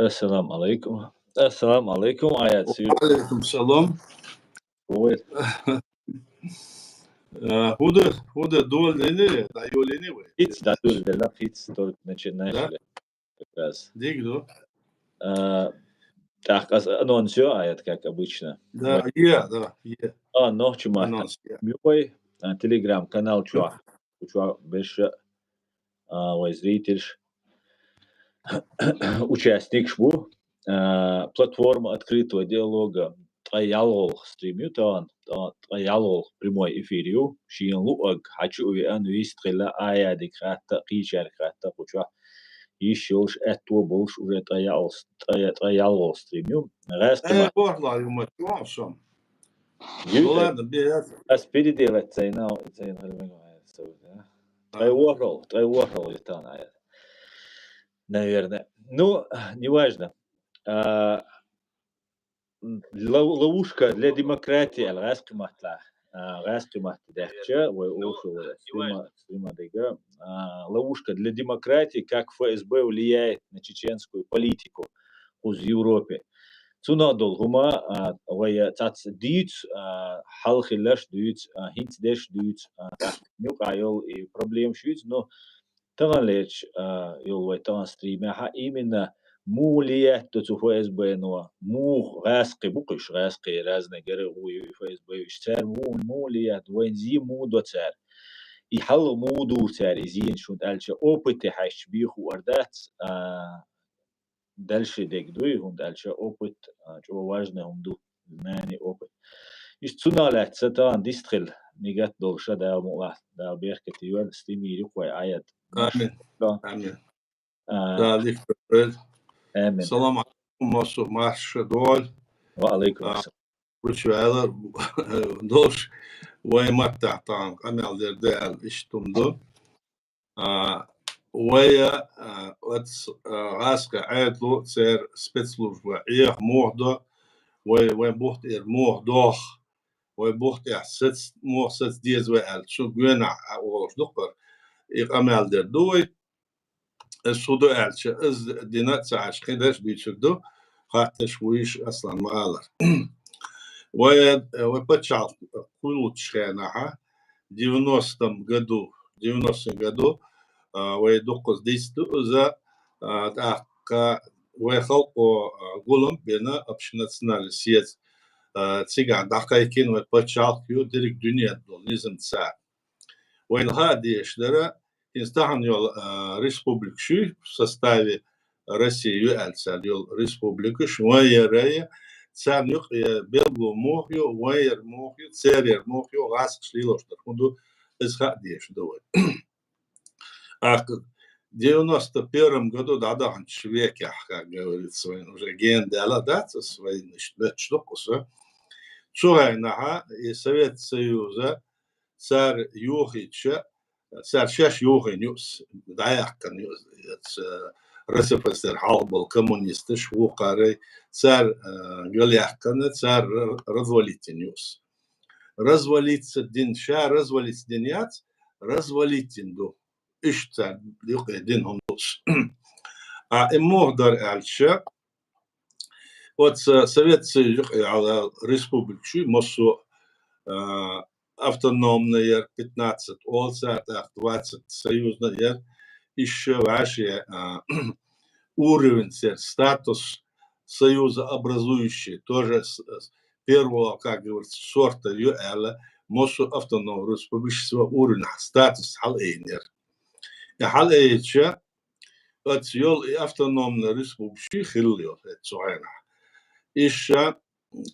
Assalamu alaikum. Assalamu alaikum. Ayat sir. Alaikum salam. Wait. Худа дол лени, да ё лени вы. Hiç da dur de laf hiç doğru начинаешь Да? ли как раз. Дигду. Так, анонсио аят, как обычно. Да, е. Ночью мата. Анонс, я. Мой телеграм-канал чуа. Чуа беше зритель, участник шву. Платформа открытого диалога. Троялол стримю, троялол прямой эфирю. Шиен луаг, хочу увидеть вистрела ая декрата, кичер крата, куча. Еще уж это больше уже троялол стримю. Растема. Борла юма туашам. Ю, Ладно, беят. аспиди делать цейна, Тройворол это она, наверное. Ну, неважно. Ловушка для демократии, ловушка для демократии, как ФСБ влияет на чеченскую политику в Европе. Цунадол гума вая тац дюц халхилаш дюц хинц деш дюц нюкайол и проблем шюц, но тагалеч йол вай таган стриме именно мулия то ФСБ но му гаски букиш гаски разные геры у ФСБ штер мулия двензи му до цер и хал му ду цер изин шуд альча опыт хаш биху ардат дальше дегдуй хум дальше опыт чего важно хум ду знание опыт иш цуналат сатан дистрил нигат долша да муа да беркет юэл стимири кой аят Амин. Амин. Да, лихтер. آمين. Salam alaikum, masu marsh dol. وعليكم السلام. Ritualer dosh way matta tan amel der ishtumdo. Waya what's raska aidlo ser spetsslужба их mohdo way bocht mohdo way bocht sits moch sits dies way al şu güna oğuz doktor ik amel der doy السودو ألش إز دينات ساعش خدش بيشدو خاطر شويش أصلا مالر وبتشعل كل تشخينها 90 году ويدقز ديستو إذا تأقى ويخلقوا قولهم بينا أبش ناتسنال سيت تيجا دقايقين وبتشعل كيو ديرك دنيا دول نيزم تساعد وين هادي إشدرا Инстаган йол республикши в составе России юэльцал йол республикш вайерая цанюк белгу мохью вайер мохью церер мохью гас шлилоштер хунду исхадиш довой. А в 91 году да человека, как говорится, уже гендела даться свои штуку, чугайнаха и Совет Союза царь Юхича صار شاش يوغي نيوس دايق كان رسفستر حالب الكومونيستش وقاري صار قال يحكنا صار رزوليت نيوس رزوليت الدين شا رزوليت دنيات رزوليت دو ايش صار يوقع دينهم دوس امور دار الشا وات سويت على ريسبوبليكشي مصو автономная 15 олса, 20 союзная, еще вообще уровень, статус союза образующий, тоже с первого, как говорится, сорта ЮЭЛ, мосу автономного республичного уровня, статус халейнер. И халейча, от йол и автономная республичный хиллио, это цуэна. Еще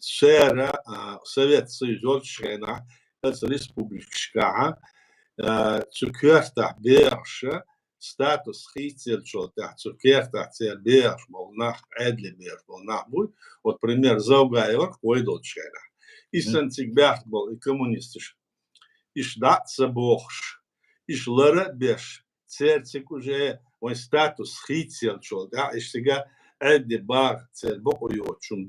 сера Совет Союза Шена, республикшка цукерта берша статус хитер чота цукерта цер берш волнах эдли берш волнах буй вот пример заугайор койдолчера и сантик берш был и коммунистиш иш датса бохш иш лара берш церцик уже он статус хитер чота иш сега эдли бар цер бокойо чум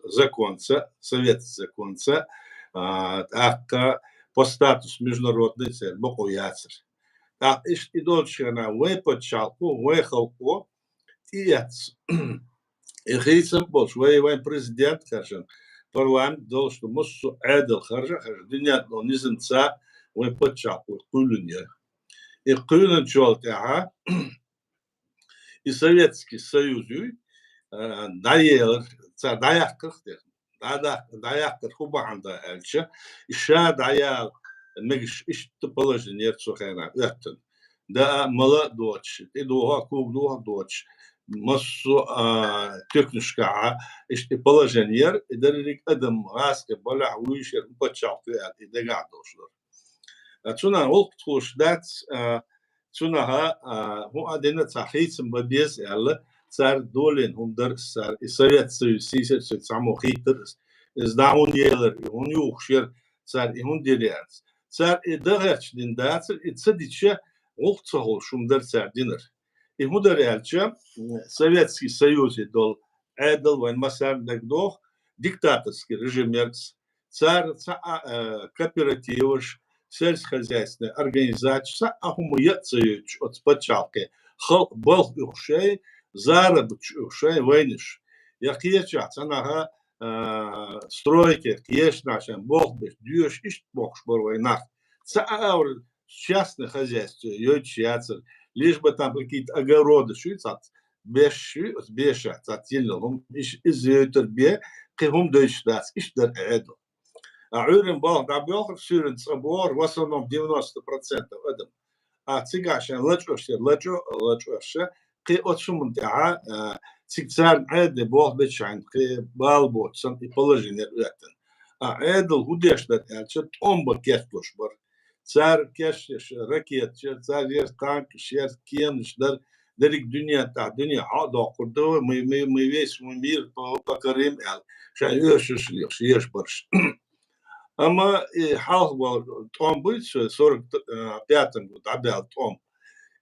законца совет законца akka по статус международной цель, боку яцер. А иш и дольше на вепочалку, вехалку, тиец خيسم بول شوية وين بريزيدنت خرجن парламент должен муссу عادل خرجة الدنيا نزل تسا وين بتشعب ويقولون и قولن شولتها и Советский Союз داير دايق كختر دايق كخوبا عنده ألشة إشا دايق مش إيش تبلج نيرتسو خينا أتن ده ملا دوتش إدوها كوب دوها دوتش مصو تكنشكا إيش تبلج نير إدريك أدم غاسك بلع ويشر بتشعطي إذا قاعد وشلر تسونا وقت خوش دات تسونا هو أدينا تحيث مبيز على صار دولين هم در صار السويت سيسر سامو خيتر إز داون يلر هون يوخشر صار هون ديريانس صار إدغش دين داتر إتصديش وقت صهول شوم در صار دينر هو در يالشة Советский Союз دول عادل وين ما صار نقدوه диктаторский режим يركس صار كооперативش сельскохозяйственная организация هم يتصيج от спочатку خلق بلغ يخشي زارب يخشي وينش يقيتش أنا стройки كيش ناشن بلغ بش ديوش إيش بلغش بروينах سأور частное хозяйство يوتشياتر лишь бы там какие-то огороды шуйцат беша цатильно إيش إزيتر بيه كهم دويشتاس إيش در عدل عورن بلغ دابيوخ سورن صبور وصلنا 90% أدم تيجاشن لجوش قي أتشوم دعاء تيجسان عادي بلغ بتشين قي بالبوت سنتي بلجين الوقتن عادل هوديش ده شت بكيتلوش بر صار كيش ركيت صار ير تانك شير كينش درك دنيا عادا قردو مي ويس مير بكريم ال شان يوشش ليش يش برش أما حاول توم بيتش 45 год обял том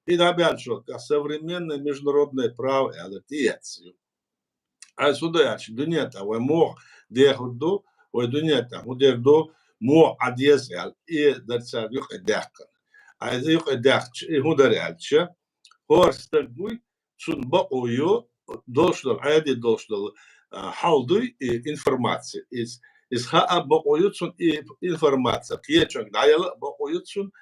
и добавил что современное международное право это тиец а сюда дуня та вы мог дехуду вы дуня та удерду мо адьезел и дерца юхдяхкан а юхдяхч и худерялча хорстагуй шун баою должно عادي должно халдуй информация из ха баоютсун информация кьечон даяла баоютсун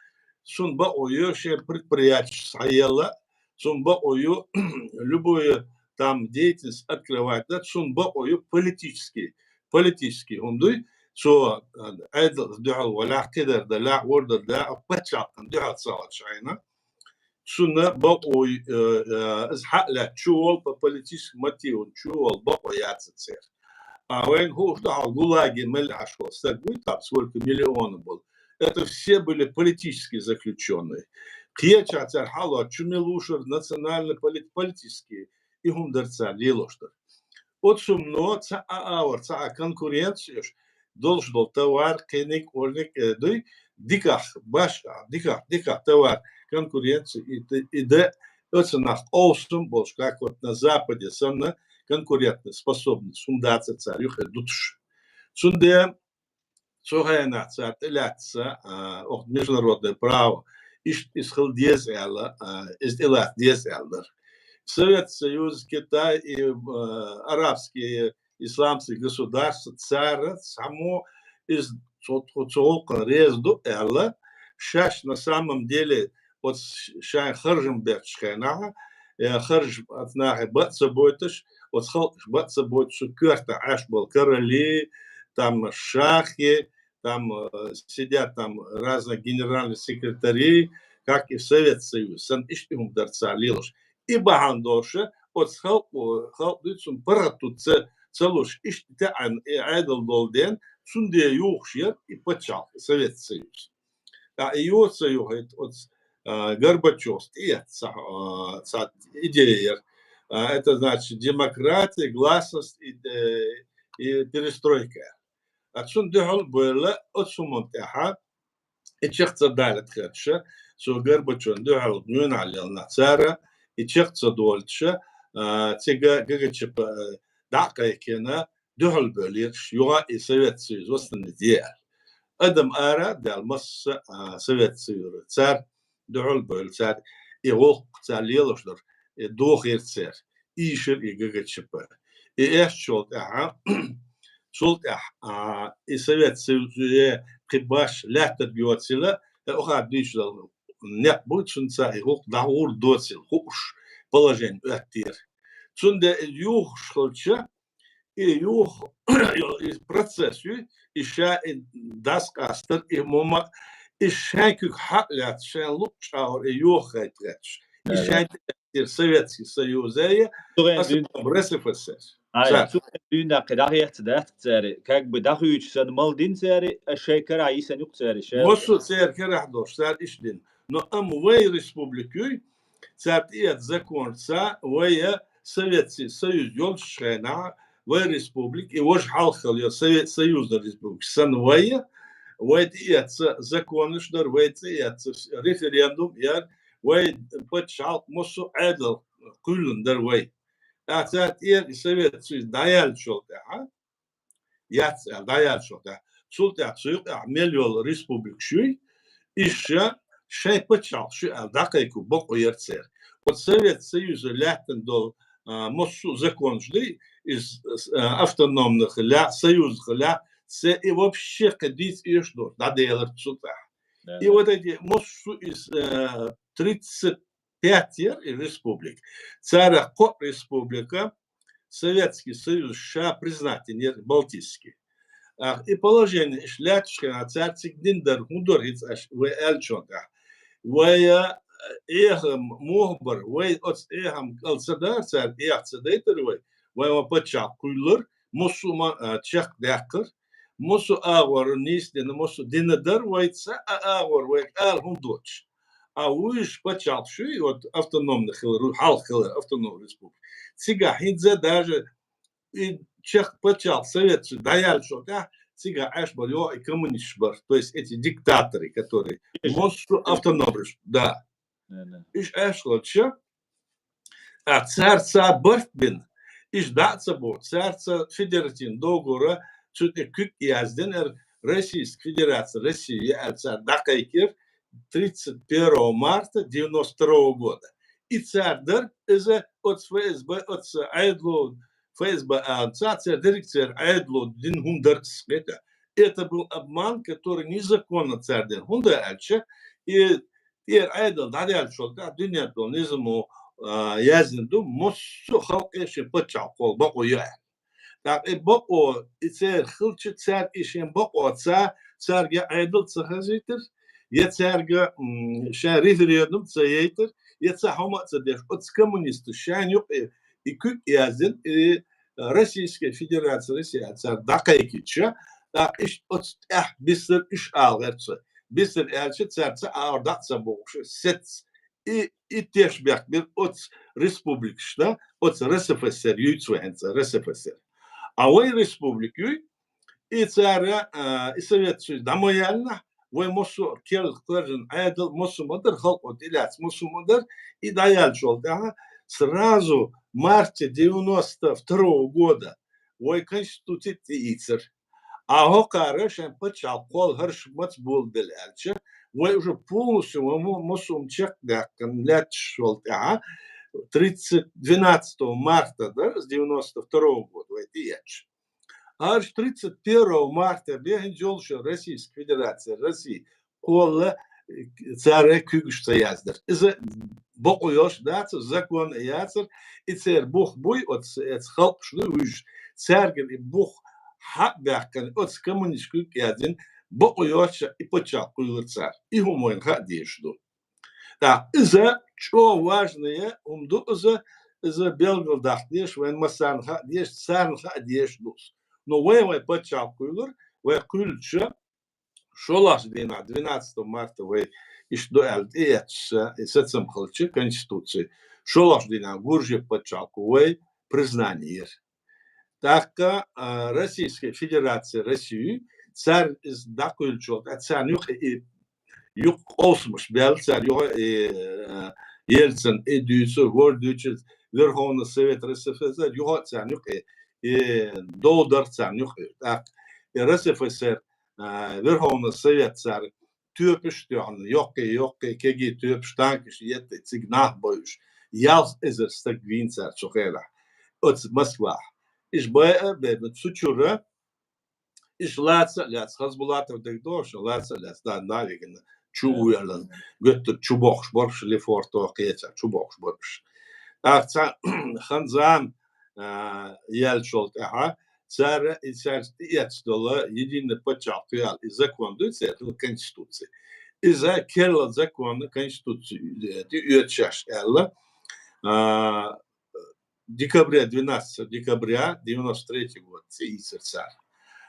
сун баою ше предприятие саяла сун баою любую там деятельность открывать да сун баою политический умдуй شو عدل دعاء ولا قدر دلا ورد دلا بتشع دعاء صار شينا شو بقوا إزحق له شو بوليتيش ماتيون شو بقوا يعتصر وين هو что ГУЛАГи мельашко стагуй там сколько миллионов было это все были политические заключенные кьеча цар хало чумелушер национально политические и гумдерца лилоштер от сумно ца аур ца конкуренцию должен был товар кеник орник дой диках башка диках товар конкуренции и да это на остром был как вот на западе самна конкурентная способность фундация царю идутш сунде сухая цателяться от международное право исхал дезела из дела дезелдер Советский Союз Китай и арабские исламские государства царя само из цолка резду элла шаш на самом деле от шай харжем берчхена харж отнахи батсаботыш от батсаботыш кёрта аш был короли там шахи там сидят там разные генеральные секретари как и в Советский Союз сан иштим дарца лилош и багандоша от халдыцун паратут целуш иштите ан айдл долден сунде юхшер и почал Советский Союз а ее союз от Горбачев идея это значит демократия гласность и перестройка отсюда дехал было отсумонтеха и чехца далит херша со Горбачев дехал нюн алил нацара и чехца дольче тега гагачеп дакайкена дехал болирш юга и Советский Союз восстановил Адам ара дал мас Советский Союз цар دعول بولسات يغوق تاليلوشدر دوخ يرتسر إيشر يجعل شبه и шолт шолт и Совет Союза прибаш лятер биотсила охад дишл нет бутшинца и хук даур доцил хуш положение attир. Цунде юх шолча и юх процессу иша даск астер и мома ишайкук хаклят шен лукшаур и юх айтреч. Ишайкук Советский Союз РСФСР. Dünya kadar yetti как бы дахуч сан малдин сери шейкара isen yok сери Мосу цер керахдош цер ишлин. Но вей республику цер иет закон ца вей Советский Союз йол шена вей республик и вож халхал я Совет Союз республик сан вей иет закон шдар вей иет референдум я вей почал мосу эдл кулен дер вей. Цер иет Совет Союз даял шолта я даял шолта Султя миллион республик шуй, еще шей почал, шуй дакайку боку ерцер. Вот Совет Союза лятен до моссу закон жды из автономных ля, союзных ля, и вообще кадить и что, да делать сюда. И вот эти моссу из 35 республик, царя ко республика, Советский Союз ша признательный Балтийский. И положение шлячка на царцик диндер худориц аж в элчота. Вая эхам мохбар, вай от эхам алсадар цар эх цадейтер вай почак кулер, мусума чак дякер, мусу агор нисден, мусу динедер вайца агор вай ал худоч. А уж почак шуй от автономных халхел автономных республик. Цига хидзе даже и чех почал Совет даял что цига ашбал и коммунистбар, то есть эти диктаторы, которые мосту автономрыш, да. Иш ашло че, а царца Бартбин, иш даться бо, царца федератин договора, чуть не кюк язден, Российская Федерация России, царь Дакайкер 31 марта 92 года. И царь дар от ФСБ, от Айдло, ФСБ, директор Айдло Дин Хундарс. Это был обман, который незаконно царь Дин Хундарс. И Айдл дадял шолта, динья донизму язденду, моссу халкеши почал кол боку я. Так и боку и царь хилчи царь ишем боку царь я Айдл цахазитер, я царь га ша референдум цаейтер, я цахома цадеш от коммунисты шаню и кюк язден и Российская Федерация Россия царь дакайкича, так иш от бистер иш алгерца. Бистер элче царца аордатца бокши сец и тешбяк бир от республик шта от РСФСР юйцвенца РСФСР. А ой республик юй и царя и Совет Союз дамояльна вой мосу кел клажен айдл мосу модер халк от иляц мосу модер и даял шол да сразу в марте 92 года вой конституция ицер. А Хокара шен почал кол харш мац был деляче, вы уже полностью мосум чек да конлять шел 12 марта да, с 92 года в эти яч. А 31 марта бегал Российская Федерация России кол царь кюгшта яздер. Из бокуёш даться закон яцер и царь бог бой от халк шлю царь и бог Хабяхкан от коммунистскую кядин, бокуёча и почал кулыцар. И умоин хадешду. Да, из-за что важное, из-за белгал деш, вен масан хадеш, царн хадешду. Но вы почал кулыр, вы кульча, шолаш дина, 12 марта вы ишду эльдеч, и сецам халчи конституции. Шолаш дина, гуржи почал вы признание. Так Российская Федерация России царь из дакульчот, а царь юг осмуш бел царь Ельцин и дюйцу гордючит Верховный Совет РСФСР юг царь и долдар царь так и РСФСР Верховный Совет царь тюрпиштян йокке кеги тюрпштанкиш етте цигнах боюш ялс эзер стагвин царь чухела от Москва إيش بقى بتسوتشورة إيش لاتس خزبولاتو دكتورش لاتس دان دايجن شو يلا قلت شو بوخش برش اللي فورتو قيتا شو بوخش برش أختا خنزام يالشولت أها صار يتدل يدين بتشعطيال إذا كوندوسيا الكونستитуция إذا كلا закон конституции يتشاش إلا декабря 12 декабря 93 год цар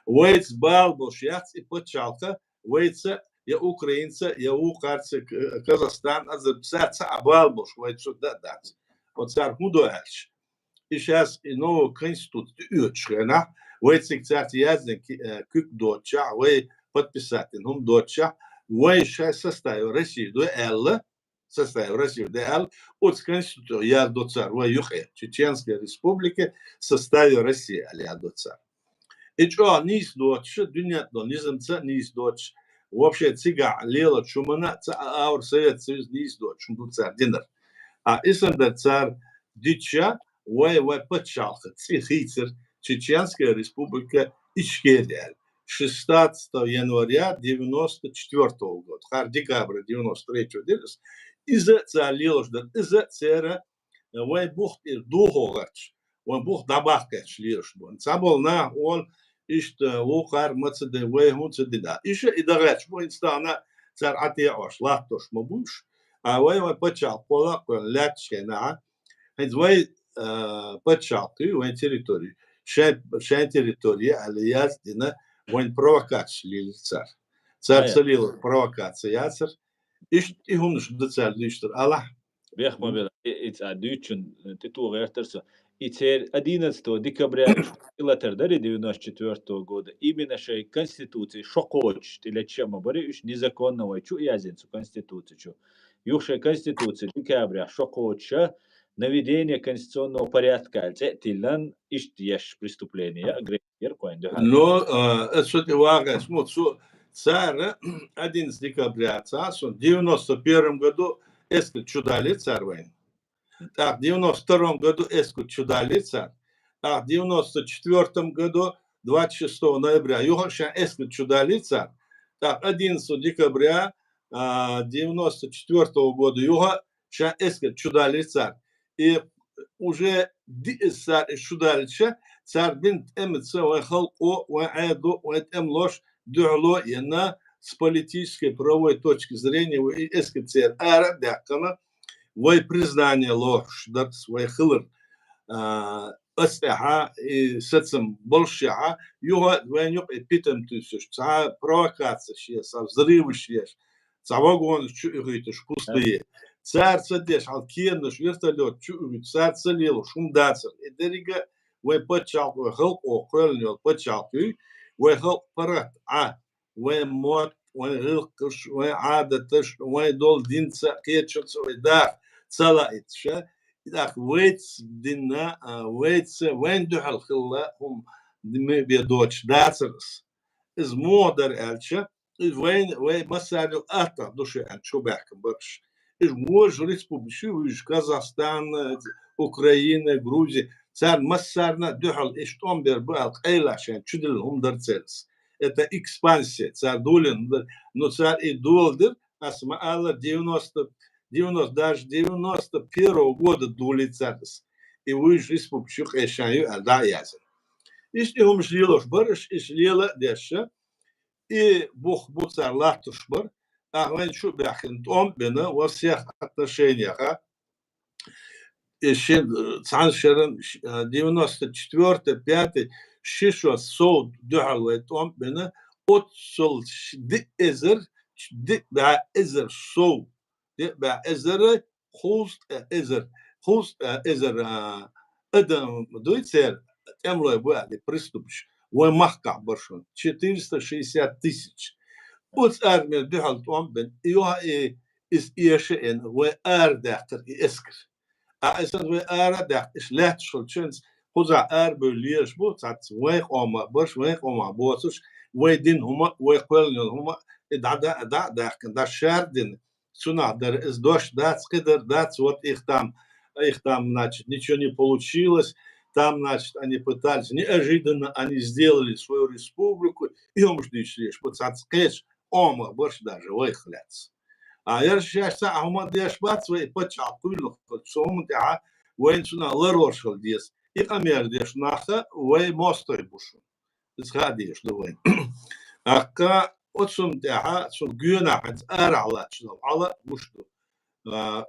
Вейц балбошяц и почалка вейца я украинца я укарца Казахстан азапсаца абалбош вейцу дадать вот цар худоэльш и сейчас и новую конституцию ючена вейцик цар язден кюк доча вей подписатель доча вей сейчас составил Россию до Элла составил Россию до Элла от конституцию я до цар вей юхе Чеченская республика составил Россию я до цар И что, низ дочь, дунят, низамца, низ дочь. Вообще, цига, лела, чумана, аур Совет Союз, низ дочь, шумду царь, динер. А исандер царь дича, вай почалха, цвихицер, Чеченская республика Ичкерия. 16 января 94 года, хар декабря 93 года, из-за царь лелождар, из-за царя, вай бухт ир духогач, вай бухт дабахкач лелождар. Цабол на, он, إيش وقار متصدق وين متصدق إيش إذا غش بو إنسانا صار عتي عش لا توش مبوش وين ما بتشال قلا لا تشينا هيز وين بتشال وين تريتوري شان تريتوري على ياز دينا وين بروكاتش ليل صار سليل بروكاتسيا صار إيش هم نش دتسال ليشتر الله بيخ ما بيلا إتس أديتشن تتو غير ترسا إتسير 11 декабря إلى تردري 94 года именно шей конституции шокоч или чем обори уж незаконно вай чу язенцу конституцию чу юхшей конституции декабря шокоча наведение конституционного порядка тилан иш преступление агрессия коин но это вага смотрю царь 11 декабря в 91 году эск чудали царь войн так в 92 году эск чудали царь так в 94 году 26 ноября юхаша эск чудали царь так 11 декабря 94 года юхаша эск чудали царь и уже царь чудалича царь бинт эмца вахалко ваэду ваэтэмлош дюло яна с политической правовой точки зрения эскцер ара дякана вой признание ложь да свой хылыр أسلحة ساتسم بلشعة يوها وين يبقى بيتم تيسوش تسعى провокация شيء صار زريب شيء صعبان شو يغيتش كوستيه صار صديش على كيرنش ويرتلوت شو صار سليل شو مداسر الدرجة وين بتشعل وخلق وقرن بتشعل وخلق فرات وين موت وين غلقش وين عادتش وين دول دين ساقيتش ويداخ صلايتش إذا ويتس دينا ويتس وين دحل خلا هم بيدوتش داسرس إز مودر ألشة إز وين مسألة أتا دوشة أن شو بحكم برش إز موج ريسبوبليشي إز كازاخستان أوكرانيا غروزيا صار مسارنا دحل إيش توم بيربال قيل عشان تشدل هم درتسلس это экспансия صار دولن но صار и долдер أسمع الله 90 даже 91 года дулицатс и выж республику эшаю алда язен ишти хум жилош барыш ишлела деше и бог буцар латушбар ахвен шу бяхин том бена во всех отношениях еще цаншерен 94 5 шишо сод духал том бена отсол ди эзер сод يبقى إزر خوست إزر أدم دويتسير تملو يبقى دي بريستوبش ومحكع برشون 460 тысяч وت أرمي بحال توم بن يوها إس إيشين وأرداختر إسكر أسن وأرداخت إش لات شلتشنس خوزا أربوليش بوتات ويق أما برش ويق أما بوتش ويدين هما ويقولن هما دا داخن دا شاردين Сунадер из дождь, дац, кидер, дац, вот их там, значит, ничего не получилось, Там, значит, они пытались, неожиданно они сделали свою республику, и он что лишь подсадскешь, ома больше даже выхляться. А я сейчас Ахмад Дешбат свои почал кулу, сом тя, воинсуна ларошал дес. И камер дешнаха, вой мостой бушу. Сходишь, думай. Ака отсум тя, сум гюна хат арала, что ала бушу.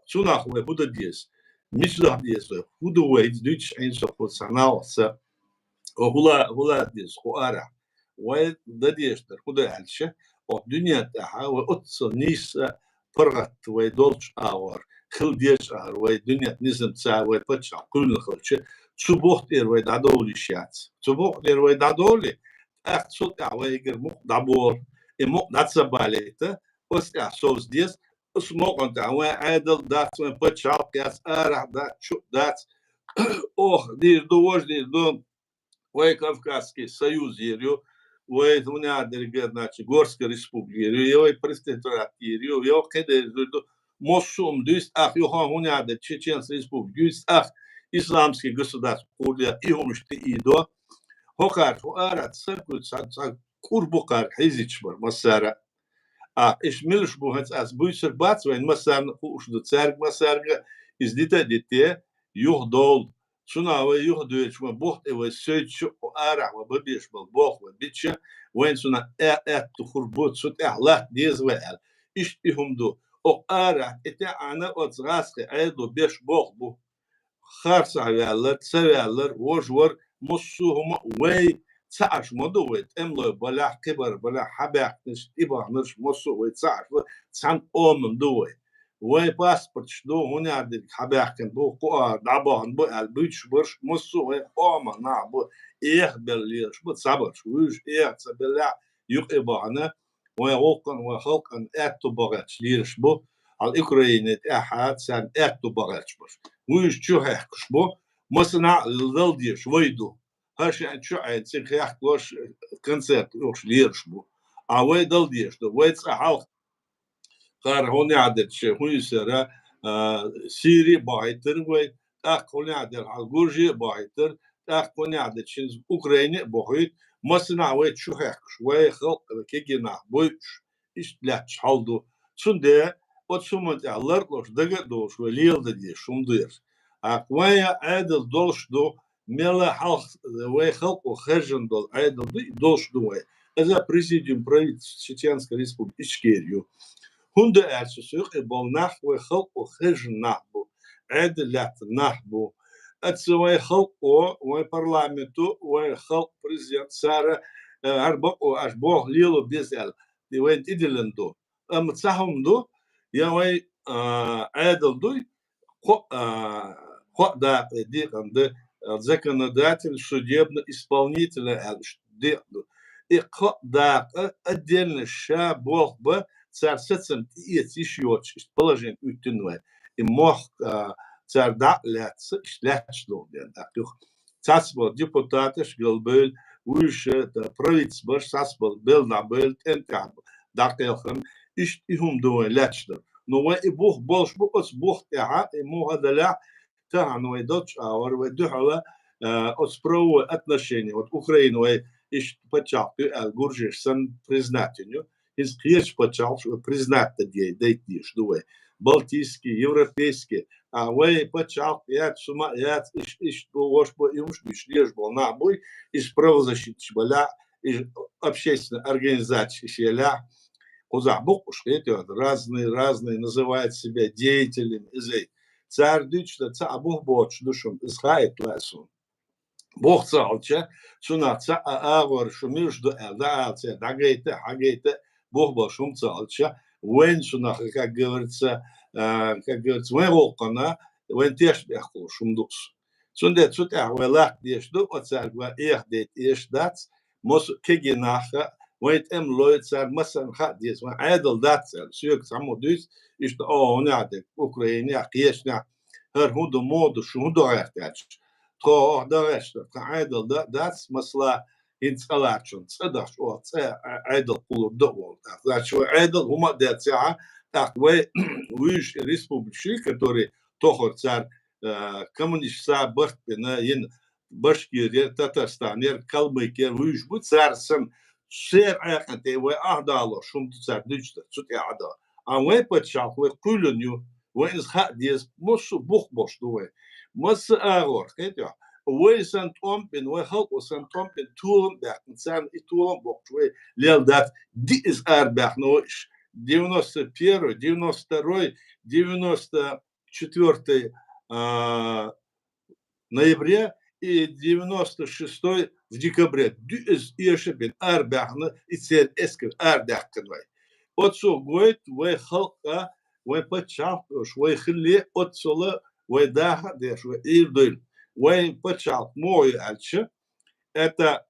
Сунах вой буда дес. Мисла дес, худа вой дич инса подсанался. هلا ديس خوارع ودديشتر خدا علشة الدنيا تاعها وأتصل نيس فرغت ويدولش آور خل ديش آور والدنيا نزم تاع ويبتشع كل الخلشة تبوخت إير ويدعدولي شيات تبوخت إير ويدعدولي أخت صوت ويجر مق دابور إمق داتسباليته وسع صوص ديس اسمه أنت عادل دات ويبتشع كاس آرع دات شو دات أوه دير دوش دير دو وي Кавказский союз ерю, وي هنا درجة ناتش Горская республика ерю, وي преституат ерю, يو كده مصوم دوست أخ يوها هنا ده Чеченская республика, دوست أخ إسلامский государство, курля и умшти идо, هكار هكار تسكت سان كوربوكار هيزيتشبر مسارة إيش ملش بوهنس أس بويسر بات وين مسار خوش دو تسارق مسارة إزديتا ديتة يهدول شنا ويهدو شو بوخت وسيد شو أرع وبديش بالبوخ وبيتشة وين شنا تخربوت شو الله ديز وعل إيش تهم دو أو أرع أنا أتغاسك عيدو بيش بوخ بو خارس عيالر تسويالر وجور مصوهم وي تعش مدوت أملو بلا كبر بلا حباك نش إبا نش مصو وتعش سان أم دوت وي باسبورت شدو هنا عندك حباكن بو قوار دعبان بو البيتش برش مصو وي قوما نعبو إيه بليش بو صبر شويش إيه تبلع يقبعنا وي غوقن وخلقن أتو بغتش ليش بو على الأوكرانية أحد سان أتو بغتش برش ويش شو هيكش بو مصنع الدلديش ويدو هاش يعني شو عيد سيخ يحكوش كونسرت يوش ليش بو أوي دلديش دو ويتس أحاول قار هون عدد شيء هو يسرى سيري بايتر وي هون عدد الجورجي بايتر هون عدد شيء أوكرانيا بايت مثلا وي شو هيك شوي خلق كيجينا بوش إيش لا تحلدو سنده وتسمت على لوش دقة دوش وليل ددي شوم دير أقويا عدد دوش دو ملا حلق وي خلق وخرجن دول عدد دوش دو وي إذا بريزيديوم بريد Чеченской республики إشكيريو هند أسسوق بالنح وخلق وخرج نحبو عدلت نحبو أتسوي خلق وبرلمانتو وخلق بريزيدنت سارة هربق وأشباه ليلو بيسأل دي وين إدلندو أما تساهم دو يوي عادل دو خو دا دي عند законодатель судебно-исполнительный и да отдельно ша бог бы царь сетсен и еще положение утюнвай и мог царь да ляться шлячно да царство депутаты шгалбел уж правительство сасбел бел на бел тентаб да келхен иш ихум до лячно но и бог больше бог тя и мога да تاعنا ويدوتش اور ويدوحوا отсправу отношения вот Украину иш почал Гуржиш сан признать ее из клеш почал признать дей дейти что балтийские европейские а вы почал я сума я иш вош по юмш лишь был на бой из правозащитных была из общественной организации шеля кузабук уж эти разные называют себя деятелями из царь дичта царь бог боч душом изхает лесу бог цалча суна царь агор шумишду элдаце дагейте хагейте бог бошум цалча вен суна как говорится вен волкана вен теш бехол шумдус сунде цута велах дешду царь ва эхдет эшдац мос кегинаха ويت لويت صار مثلا خديس عادل داتسل سيك سموديس إيش نعدك أوكرانيا قيشنا هر هودو مودو شو هودو يحتاج تو دارش عادل داتس مثلا إنت قلاشون صدق أو عادل كله دول شو عادل هما داتسا تقوي ويش республики который тохор царь коммунист сабрт на ин Башкирия, Татарстан, Калмыкия, Вюшбут, Царсен, Шер Аханте, вы Ахдало, Шум Цар Дючта, Цути Ада. А вы почал, вы Кулюню, вы из Хадис, Мосу Бухбош, вы. Мос Агор, это. Вы Сантомпин, вы Халку Сантомпин, Тулом, Бахнцан и Тулом Бог, вы Лелдат, Ди из Арбахнуш, 91, 92, 94 ноября и 96 в декабре. Дюз Ешебин Арбахна и Цель Эскер Арбахканвай. Отцу Гойт, вы Халка, вы Пачапуш, вы Хиле, Отцула, вы Даха, Деш, вы Ирдуль. Вы Пачап, мой Альча, это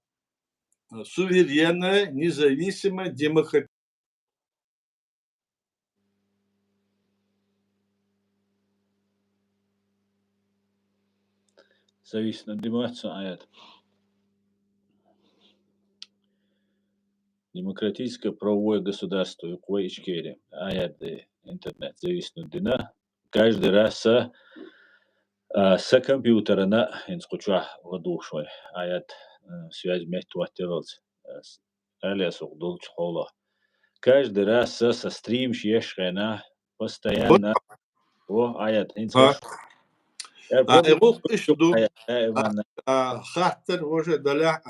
суверенная, независимая демократия. Зависит от демократии, аят. Демократическое правовое государство, какое Ичкерия, аят интернет, зависит от дина. Каждый раз с компьютера на инскуча ладушой, аят связь между отделов, алиас угдул чхола. Каждый раз со стрим шешхена постоянно, о аят инскуч. Эвол ишду хаттер уже даля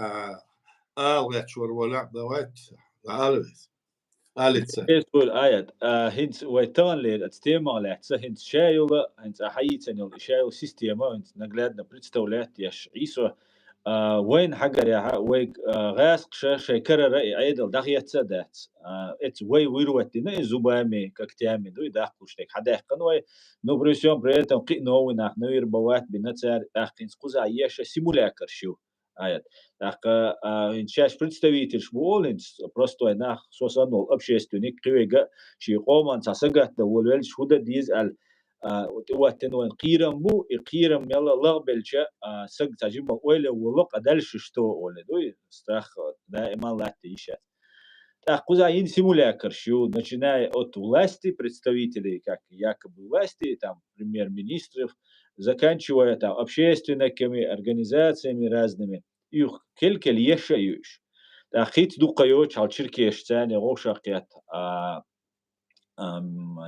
алгачур вала давать алвис алица. يقول آيات هنت ويتان لي التيما له هنت شايولا هنت أحييتن يل شايو سيستيما هنت نقلادنا بريتستولات يش عيسو وين حجر يا ويك غاس شيء كرر عيدل دغية سدات ات وي ويروتنا زبامي كاكتيامي دو يدخلوا شتك حدا قنوي نو بريسيون بريتم قينو وناخ نوير بوات بنتسار اخين قزا يش سيمولاكر شو آيات так сейчас представитель школы просто на сосанул общественник кривега шиقومان تسقط دولل شهودة ديز ال وقتن وين قيرم بو قيرم يلا لغبلش سق تجيب ولا ولق أدلش شتو ولا دوي استخ دائما لا تيشات так кузаин симулятор шо начиная от власти представителей как якобы власти там премьер-министров заканчивая там общественными организациями разными их келкел ешаюш تأخيت دو قيوش على شركة يشتاني غوشاقيات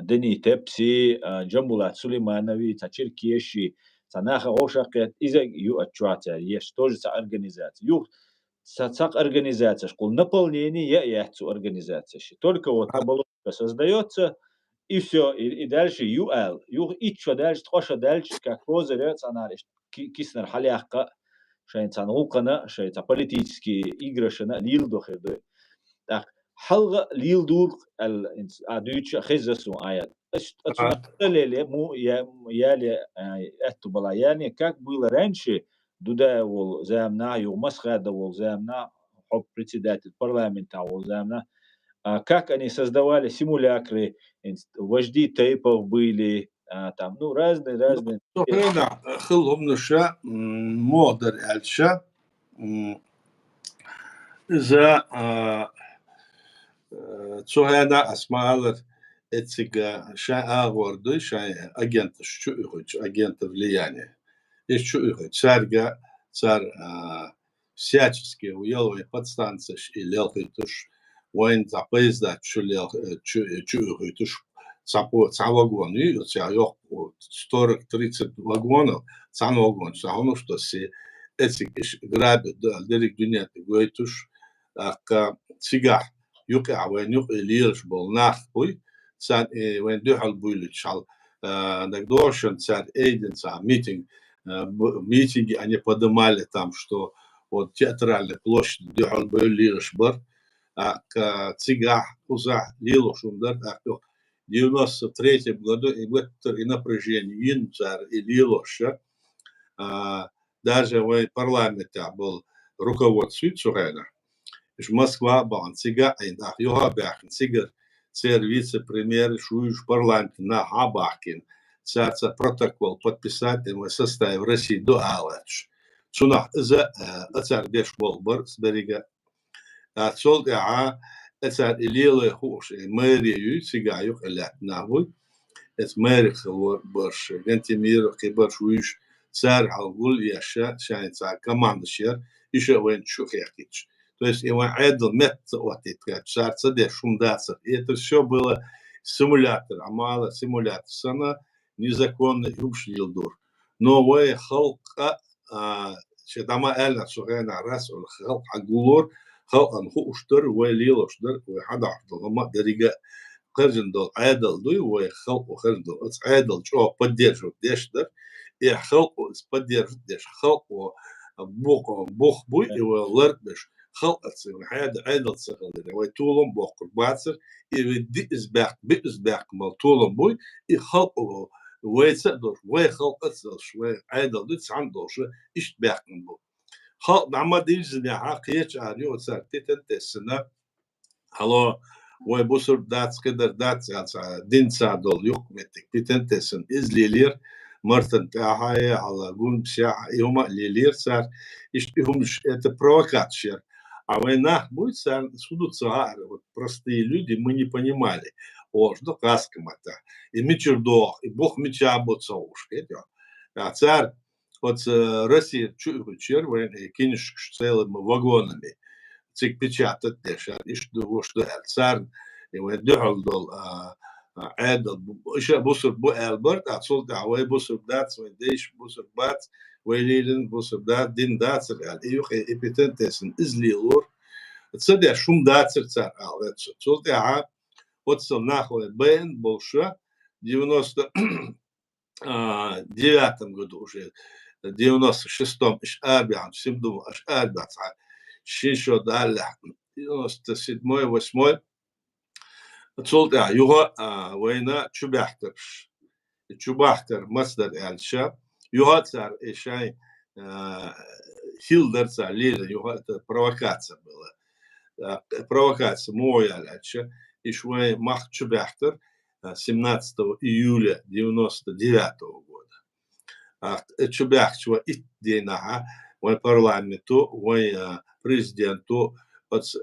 دني تبسي جنبولات سليمانوي تا شركة يشي تناخ غوشاقيات إذا يو أتشواتا يش тоже تا организация يو сацак организация школ наполнение яйцу организация только вот оболочка создается и все и дальше юэл ю ичо дальше тхоша дальше как розерется анализ киснер халяха شاين تان غوقنا شاين تا политические игры شنا ليل دو خدو так حلقة ليل دور الادوش خزسو آيات اتسنا ليلي مو يالي اتو بلا يعني как было раньше дуда вол замна ю масхада вол замна хоп председатель парламента вол замна как они создавали симулякры вожди тейпов были там ну разные هنا خلهم نشا مودر الشا إذا شو هذا اسماء اتسيجا شا اغوردو شا агент شو агент влияния еще царга цар всячески уеловые подстанции и лелхитуш воин за поезда чулел чуюхитуш цапо вагоны и ця ёх 40-30 вагонов цан вагон сахну что се эти грабят дерек дунят гойтуш ак цигар юка вен юк лирш бол нахуй цан вен духал буйлит шал нагдошен цар эйден цар митинги они поднимали там, что вот театральная площадь, где он был лиршбар, а к цигах кузах лилошундар, а в 93-м году и напряжение инцар и лилоша, даже в парламенте был руководство Цурена, из Москва был цигах, а его бяхн цигар, цер вице-премьер шуиш парламент на Хабахкин. Цаца протокол подписать в составе России до Алач. Цунах за цар деш болбар с берега. Цол цар илилы хуш мэрию сигаю элят нахуй. Эс мэрих борш гентимир кибар шуиш царь алгул яша шайн царь команда шер еще вен чухехич. То есть его айдл мет вот это царца де шумдаться. И это все было симулятор, а мало симулятор. Сана незаконно юбшлилдур. Но вы халка شدما قال سوغانا راس الخلق عجولور خلق أنخو أشتر وليل أشتر وحدا أشتر هم درجة خرجن دول عادل دوي وخلق وخرجن دول أص عادل شو بديرجو ديشتر إيه خلق بديرجو ديش خلق وبوخ بوي ولرد بش خلق أص عادل سخل ويتولم بوخ قرباتر إيه دي إزباق بإزباق مال تولم بوي إيه خلق ويتصدر ويخلق أصل شوي عادل دوت عنده شو إيش بيحكم بو خلق عما ديجزني عاقيتش عادي وصار تتنتسنا هلا ويبصر داتس كدر داتس يعني دين سادول يقمتك تتنتسن إزليلير مرتن تاعها على قول بساعة يوم ليلير صار يشتهم это а война будет суду царь вот простые люди мы не понимали что каскамата и мечердох и бог меча боцоуш это а царь от России чугучер военные кинешь целыми вагонами цик печатать деша и что царь и вот дохол عادل إيش بوسر بو ألبرت أتصل دعوة بوسر دات وديش بوسر بات ويلين بوسر دات دين دات سرقال إيوخ إبتن تسن إزلي لور تصدق شوم دات سرقال أتصل دعوة وتصل ناخذ بين بولشة 99 году уже 96-м إيش أربعة سيمدو إيش أربعة شيشو دال 97-й 8-й تصل يوها وينا شباحتر مصدر الشا يوها صار إشي هيلدر صار ليل يوها провокация была провокация моя الشا إشوي مخ شباحتر 17 июля 99 года شباحت شو إتدينها والبرلمانتو والبريزيدنتو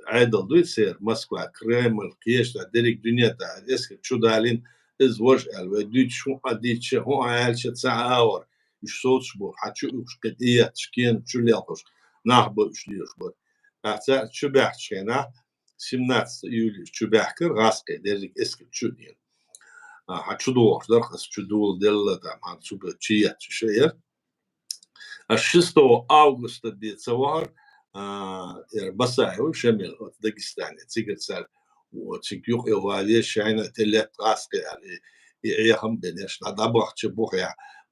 عادل دويتسير موسكوا كريمل كيشتا ديريك دنيتا اسك تشودالين از وش ال وديت شو اديتش هو عالش تسع اور مش صوتش بو حتشو مش قديه تشكين شو ليقش نحبو شليش بو حتى شباحت شينا 17 июля شباحكر غاسقي ديريك اسك تشودين حتشو دوش درخص تشودول دل تاع ما تشوب تشيات شير 6 августа ديتسوار بصايو شمل داغستان تيجي صار وتيجيو يوالي شاينا تلات راسك يعني يهم بنش نضبط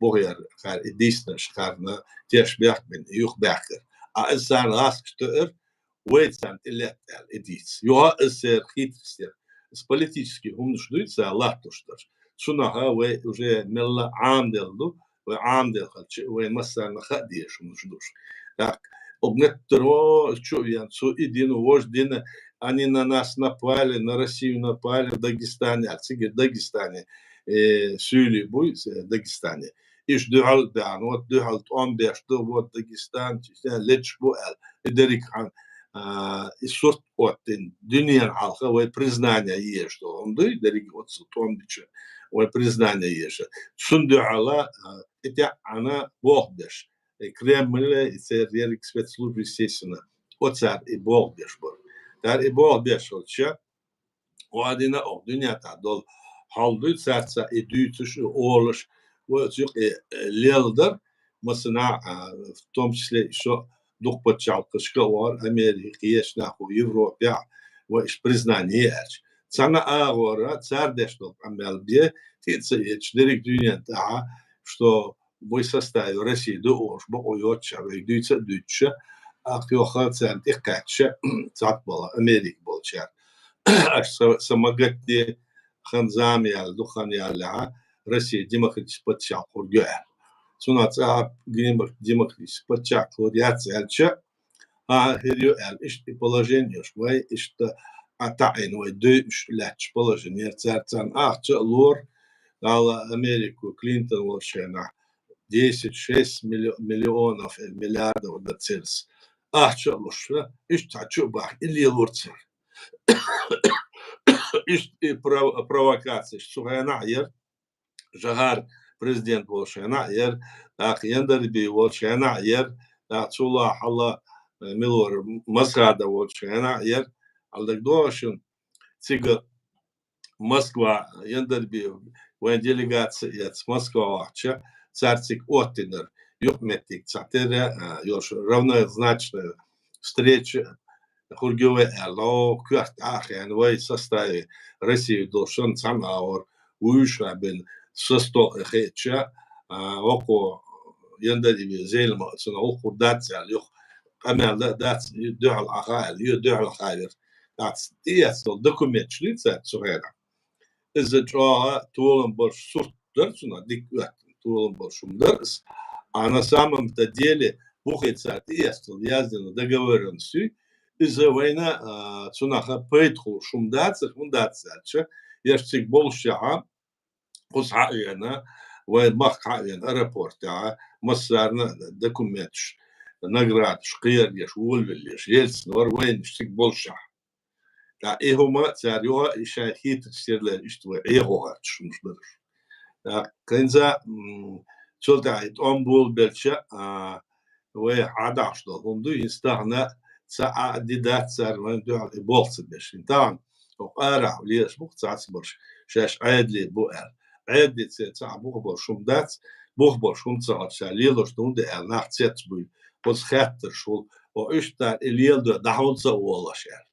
بوغيا قال ديسنا شخارنا تيش بيخ من يخ بيخر انسان راسك تقر ويتسان تلات الاديس يوها السير خيتستر политически هم شدويتسا الله تشتر شنوها وي уже ملا عامدلدو وعامدل وين مثلا خديش مشدوش Обнетро, что я, что идину вождина, они на нас напали, на Россию напали в Дагестане, а цыги в Дагестане, Сюли будет в Дагестане. Иш дюхал дан, вот дюхал он беш, что вот Дагестан, лечь буэл, и дерик хан, и сорт от дюниан алха, вот признание есть, что он дуй, дерик вот он биче, вот признание есть. Сун дюхала, это она бог беш. Кремль, церковь, спецслужбы, естественно, от царь и бог бешбор. Царь и бог бешбор, че, у одина ох, дунята, дол, халдуй царца и дюйтуш, олыш, вот лелдер, масына, в том числе еще дух подчалкашка, вар, Америки, есть нахуй, Европе, вот признание, цана агора, царь дешнул, амелбе, тица, четыре дунята, что в составе России до уж боюется, выйдется дуча, а кто хотел текача, так было, Америка был чар. Аж самогатни ханзами ал духани алла, Россия демократически подчал хургуя. Сунаца гримбр демократически подчал хургуяция альча, а хирю ал ишти положение, швай ишта атаин вай дыш ляч положение царцан ахча лор дала Америку Клинтон волшена. 10-6 миллионов миллиардов до цельс. Что лучше? Что бах? Или лучше? И провокация. Что она жагар президент волшена ер так яндер би волшена ер так чула хала милор масгада волшена ер алдак дошун цига Москва яндер би вен делегация яц Москва вахча царцик оттинер юкметик цатере ёш равнозначная встреча Хургеве Элло, Кюрт Ахен, Вай составе России должен сам аур уюшабен состо хеча, око яндали зельма, сона око датсал, юх камел датс юдал ахайл, юдал ахайр. Датс тиесл документ шлица цурена. Из-за чего тулом больше суртер, сона диквет, тулом больше мдерс, а на самом-то деле бухается тиесл, яздено договоренностью, из-за войны цунаха поэтху шумдацах мундацача яшчик болшаха кусаена вайн махаен аэропорта массарна документш наград шкир яш улвелеш ельц нор вайн штик болшах та ихума царюа иша хит стерлер иштва эго шумшдерш та кенза чолтайт омбул белча وي عادش دو هم دو يستغنى ساعة ديدات سار من دو بوخت بيش انتان وقارع ليش بوخت ساعة برش شاش عاد لي بوئر عاد دي ساعة بوخ برشوم دات بوخ برشوم ساعة شاليلوش دون دي ناخت سيت بوي بوز خاطر شول وإشتا إليل دو دعون سوالش يعني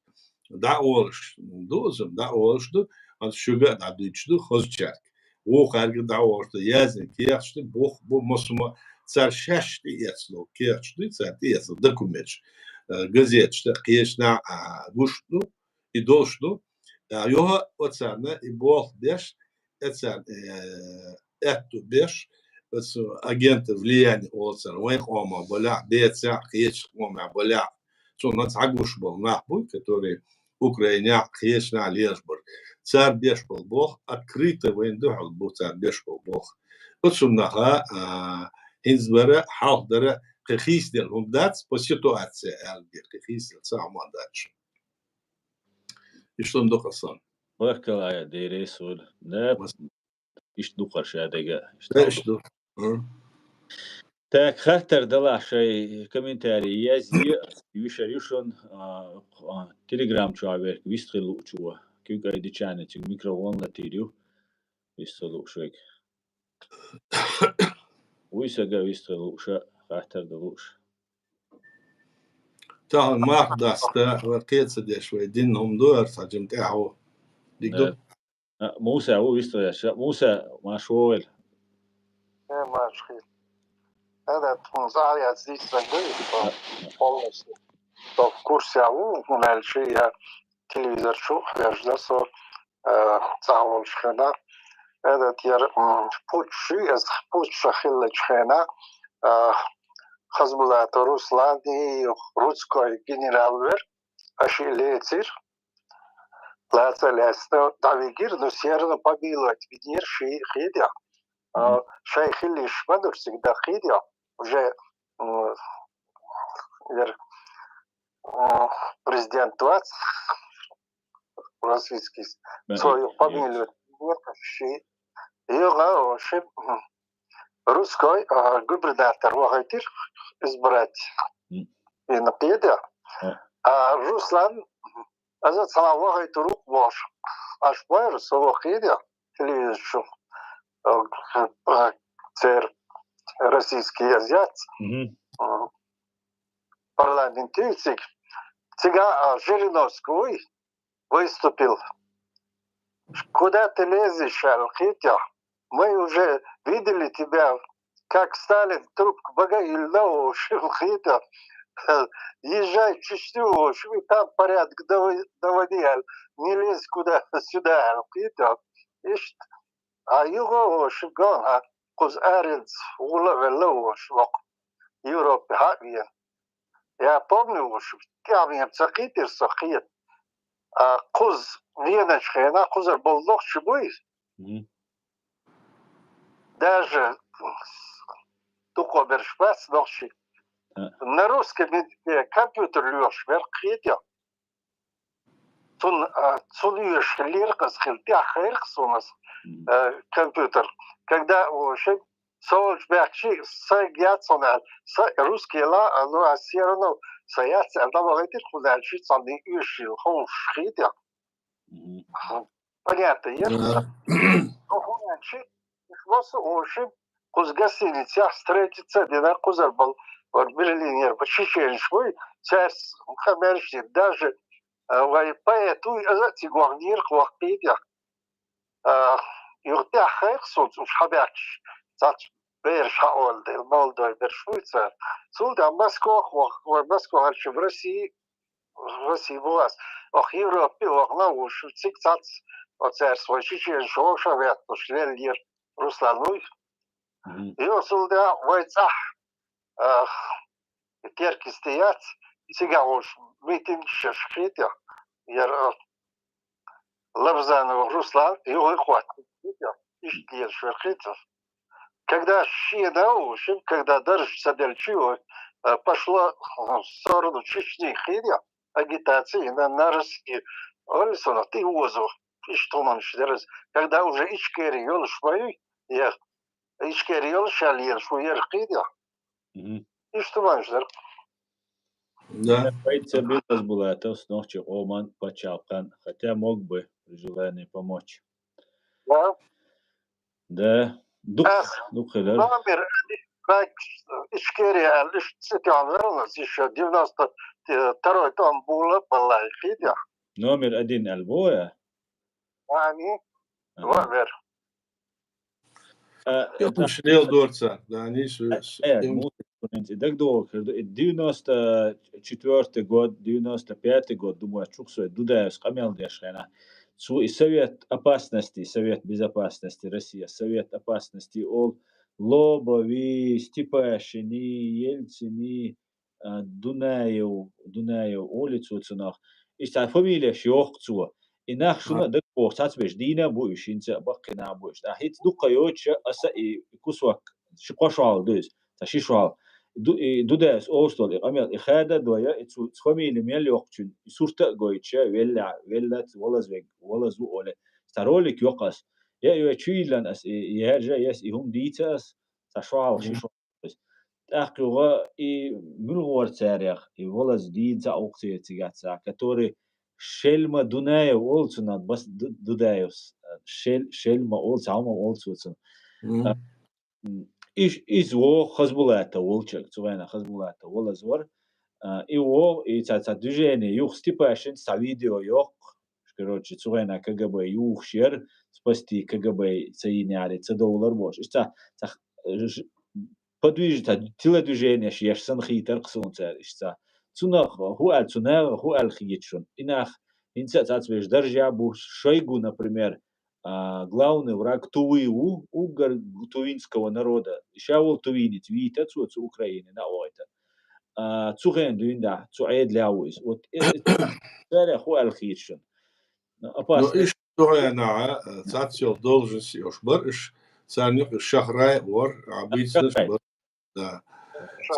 دعوالش دوزم دعوالش دو أنت شجع دعوش دو خز شاك وخارج دعوالش دو يازن كياش دو بوخ بو مسما цар шашты ясло кечты цар ясло документ газетчта кешна гушту и дошту його оцарна и бог беш эцар эту беш агенты влияния оцар вен ома боля беца кеч ома боля что нас агуш был нахуй который Украиня кешна лежбор цар беш был бог открыто вен духал был цар беш был бог вот что наха Инзбера хахдера кехисдер умдац по ситуации албир кехисдер самадач. И что он дохасан? وكلا ديري سول لا إيش دقر شادقة ايش دو؟ تاك خاطر دلا شيء كومنتاري يزي يوشن تليجرام شعبك ويستغلوا شو كيف قاعد يتشانه ميكروفون لا تيريو يستغلوا شوي ويسقى ويستغلوا شا خاطر دلوش تاع ما داستا وقيت سدي شوي دينهم دور تاجمت اهو ديكدو موسى هو يستغل موسى ما شوال ما شخير هذا تنزع يا زيد سنجي полностью то в курсе من الشيء تلفزيون شو حاجة درسوا تعاون شخنا هذا تيار بوتشي از بوتش خيل شخنا خزبلا روسلاندي روسكوي генералвер ашилецир лацалеста давигир но северно побилать видер ши хидя шайхили шмадур всегда хидя уже президент 20 российский свою фамилию ши его ши русской губернатор вахайтир избрать и на педе а Руслан азат сама вахайтир рук аж байр совахидя телевизор цер российский азиат парламентик Цыга Жириновский выступил. Куда ты лезешь, Алхитя? Мы уже видели тебя, как Сталин трубку Багаильного Шилхита. Езжай в Чечню, там порядок доводи, не лезь куда сюда, Алхитя. А его шигон, куз арец, уловело швок. Европе хавия. Я помню, что كامية بسقيتر سقيت قز نينش خينا قزر بلدوخ شبويس даже تقوى برشباس نوشي на русском компьютер лёш верхидя цун юшелер казхилтя хэрхсунас компьютер. Когда вообще соуч бяхчи сагятсонал русский ла, но все равно саят, она говорит, куда учиться не юшил, хол шхидя. Понятно, есть? Просто вообще кузгасилица встретиться, дина кузарбал в Берлине, почищен швы, часть хамерши даже поэту эти гвардир хвахпедя. Юртя хэрсут ушхабяч, цач бершаол дел Молдой бершвица. Сулда Москва Москва в России была. Ох Европе, ох на уж цик-цац. Оце свой чечен шо шавят, шлен лир Руслану. И сулда войцах терки стоят, сега уж митинг шашхитя. Яр Ларзанов Руслан, и он хватит. Иштир шашхитя. Когда щеда, когда даже Садельчио пошла в сторону Чечни Хидя, агитации на России, Олесона, ты воздух. И что man шдерез, когда уже ичкери йол швай, я ичкери йол шалир швайер хидя. И что man шдер? Да. Бойца бизнес была, это с ночи Оман почалкан, хотя мог бы при желании помочь. Да. Да. Дух хилер. Номер ичкери, лишь цитан вернус, еще 92-й там была хидя. Номер 1 Альбоя. Они, номер. Это шлел дорца, да, они Так долго, 94 год, 95 год, думаю, чуксуй, дудаю, скамел дешхена. И Совет опасности, Совет безопасности России, Совет опасности ол Лобови, Степашини, Ельцини, Дунаев, улицу цунах. И фамилия шьохцуа. И нах шуна дак бог цацбеш дина буиш инца бакина буиш. А хит дука йоча аса и кусвак шикошал дыз. Ташишал. Дудас остол амел ихада доя ицу фамилия мел йохчун. Сурта гойча велла волазвег волазу оле. Старолик йоқас. Я йочилан ас яжа яс ихум дитас ташал шишал. Ахкуга и мулгор царях и волаз дица аукциятигаца, который Шельма Дунаев олцунат бас Дудаевс Шельма олцаума олцуцун. Из во хазбулата волчак цугана хазбулата волазвор и во и цаца движение юх степашин са видео юх короче цугана КГБ юх шер спасти КГБ цаиняли $100 бош. Ista подвижет телодвижение шеш санхитер ксунцер ista цунах ху аль хиечун инах инца цацвеш держа буш Шойгу, например, главный враг Тувы угар тувинского народа шавол тувинит вита цуц Украины на ойта цуген дюнда цуэд ляуис вот это ху аль хиечун но и что она цацел должен сёш барш царник шахрай вор обычно да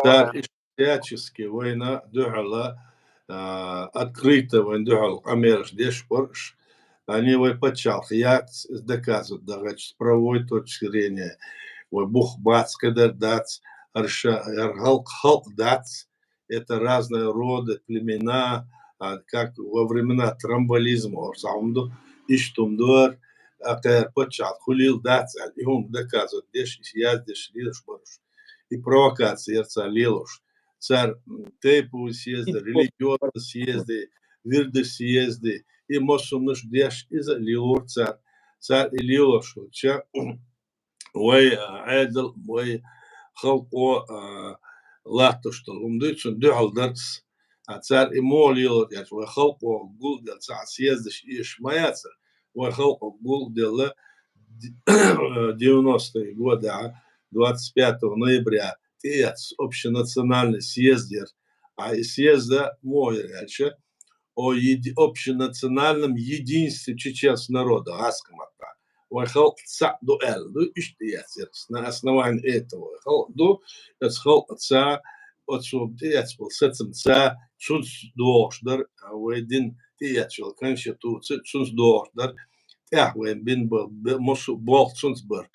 царь всячески война дуала открыто война дуал амерш деш барш они его почал я доказывают даже с правовой точки зрения ой бух бац когда дац арша халк дац это разные роды племена как во времена трамболизма орсамду иштумдор атер почал хулил дац и он доказывает деш яздеш лилш барш и провокации ерца лилош царь тейпу съезды религиозные съезды вирды съезды и мосумныш деш из лилор царь и лилош ча ой айдл ой халко латуштал умдыцун дюалдарс царь и молил я ой халко гул дел царь съездыш иш маяца ой халко гул дел 90-е годы 25 ноября тец общенациональный съездер а и съезда мой речи о общенациональном единстве чеченского народа аскамата выехал ца дуэль ну и что я на основании этого до сказал ца от субтитров был с этим ца чуть дошдер один تياتشل конституция цунсдордар тяхвен бин мосу бол цунсбер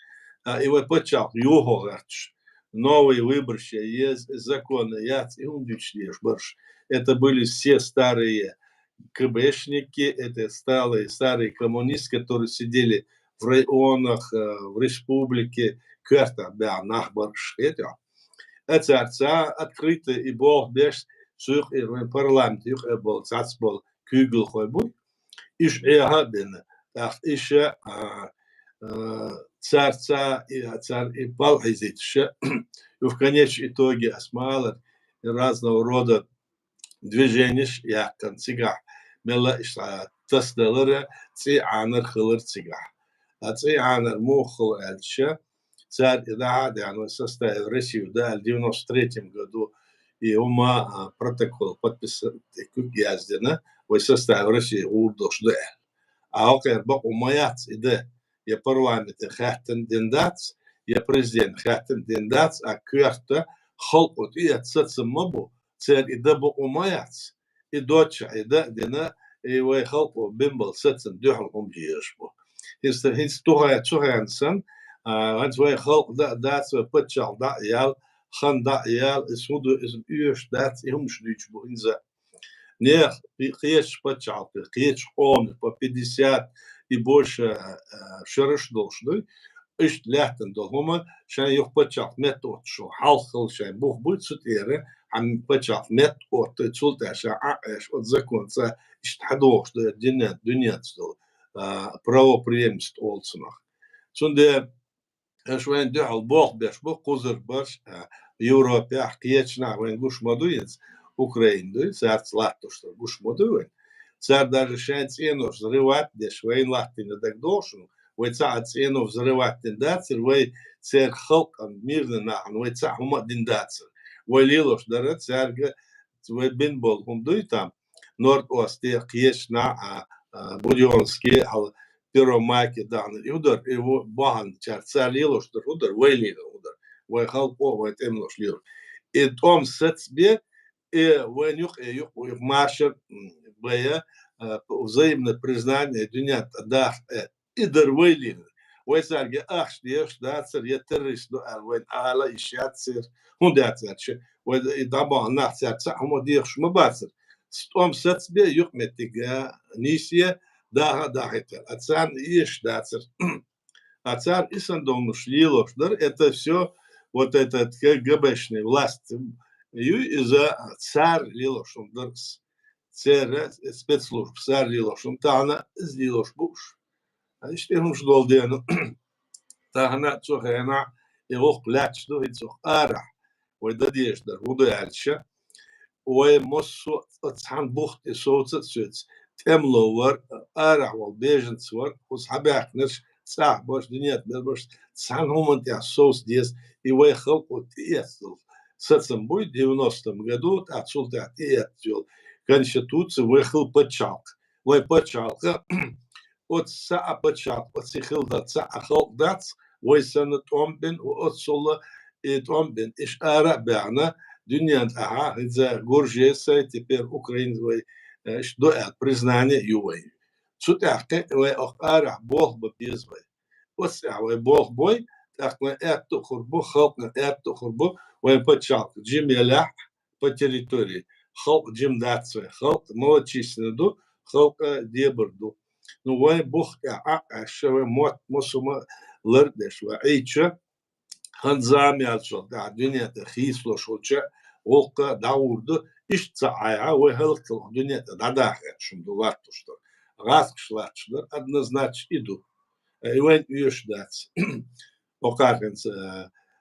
и почал юхогарч новые выборщи есть законы яц и умдичнешь борш. Это были все старые КБшники, это старые коммунисты, которые сидели в районах, в республике, карта да нахбарш это. Это отца открыто и Бог беш сюх и в парламент их был цацбол кюгел хойбу. Иш эхабен, ах ише царца и царь и пал изитше. И в конечном итоге осмалят разного рода движения, я концига. Мела ишла тасдалара ци анер хилер цига. А ци анер мухл эльче. Царь Идаад, он составил Россию, да, в 93 году, и ума протокол подписал, Яздина, он составил Россию, урдош, да. А окей, бок умаяц, и да, я парламент хаттен дендац, я президент хаттен дендац, а кверта холкут, и отцацам мобу, царь и да бок умаяц, и доча, и да, дина, и вай холку, бимбал, сацам, дюхал, умдиешбу. Хинс тухаянсан, want wij dat we putjal dat jaal gaan dat jaal is hoe is een uur dat hem stuurt in ze nee geest putjal geest on по 50 и больше шерш должны is летен дома шай их путjal метод что халхал шай бог будет сутере عم путjal метод цулта ша аш от законца istхадош да дня правопреемство олцнах сунде شوين دعوا البوق باش بوق قزر باش يوروبيا حكيتنا وين قوش مدوينز أوكرين دوي سار تلاحتوش قوش مدوين سار даже шанс ино взрывать деш вейн лахтин дак дошну вей цаат ино взрывать тендацер вей цер халк мирно нахан вей цаа хума диндацер вей лилош дарат сарга вей бинбол хум дуй там норд-ост киешна будионский Первомайке данный и удар его баган чарца лило что удар вейлил удар вей халпо вей темнош лил и том сетсбе и венюх маршер бая взаимное признание дунят да и дар вейлил вей сарге ах штеш дацер я террорист до вей ала ишатсер хундацер вей и даба нахцерца хумодих шмабацер том сетсбе юх метига нисия да, это. Ацар иш дацер. Ацар исандом шлилошдер. Это все вот этот КГБшный власть. Из-за цар лилошдер. Царь спецслужб. Цар лилошдер. Тана из лилошбуш. А еще он ждал дену. Тана цохена его кляч до и цох ара. Ой дадешдер. Удальча. Ой мосу цан бухт и соцец. Темловар, арахвал, беженцвар, хусхабяхнеш, цах, бош, нет, бош, цан момент я соус дес, и выехал от Иесл. С этим будет в 90-м году, отсюда Иесл, Конституция выехал почалк. Вой почалка, от са почалк, от сихил да ца ахал дац, вой санат омбен, от сола и омбен, иш ара бяна, дюнят, ага, из-за Гуржеса, теперь украинской что это признание ювей. Сутяхте вы охара Бог бапизвай. Вот вы Бог бой, так мы эту хурбу халк на эту хурбу вы почал. Джим ялях по территории. Халк джим дацвай. Халк малочисленный ду, халк дебрду. Ну вы Бог что вы мосума лердеш вы эйча ханзами отшел. Да, дюня это хисло шолча. Олка даурду иш цаая выхалкал дюня дадах шумду ларту что раз шлачно однозначно иду и вен юш дац покаренц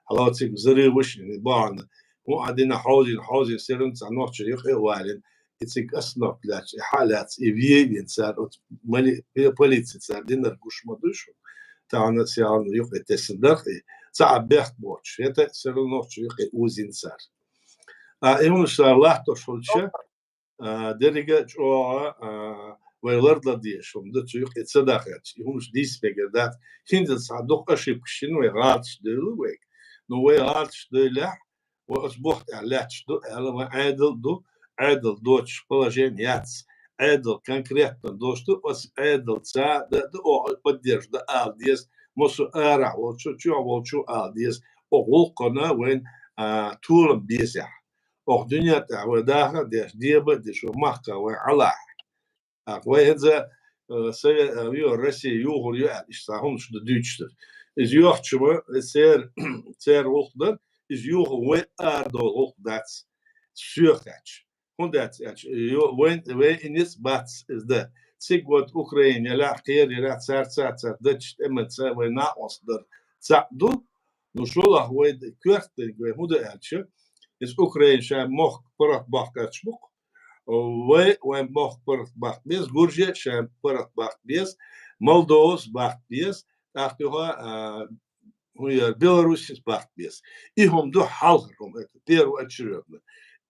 алоцик взрывышный бан у одина хаузин серун цаночи их вален ицик аснок ляч халят и виевин цар от полиции цар динер гушмадушу таана сян их этесдах цаабех боч это серуночи их узин цар إيمون الله تشولش درجة جوا ويلرد ديشهم ده تيجي تصدقات إيمونش ديس بجدات هند صادق أشيب كشين ويغاتش دلو ويك نو ويغاتش دلح وأصبحت علاتش دو على عادل دوتش بلاجين ياتس عادل конкретно доступ ос عادل ца да поддержка алдиес мосу ара волчу алдиес оголкона вен тулм бизя ох dünya ta ведаха деш диеба дешу махка вен ала веедзе Совет Россия югор юа иштахун шду дючтер из юахчма цер волхдар из югор вен ардо волхдats сюхач Hundert when in this bats is the Sigward Ukraine la khir ila tsart Dutch emet we na osder tsadu no shola we kurt we hude elche is Ukraine sha moch parat bakachbuk we moch parat bak bis Gurje sha parat bak bis Moldovos bak bis achtuha we Belarus is bak bis ihom do halrom et peru achirobne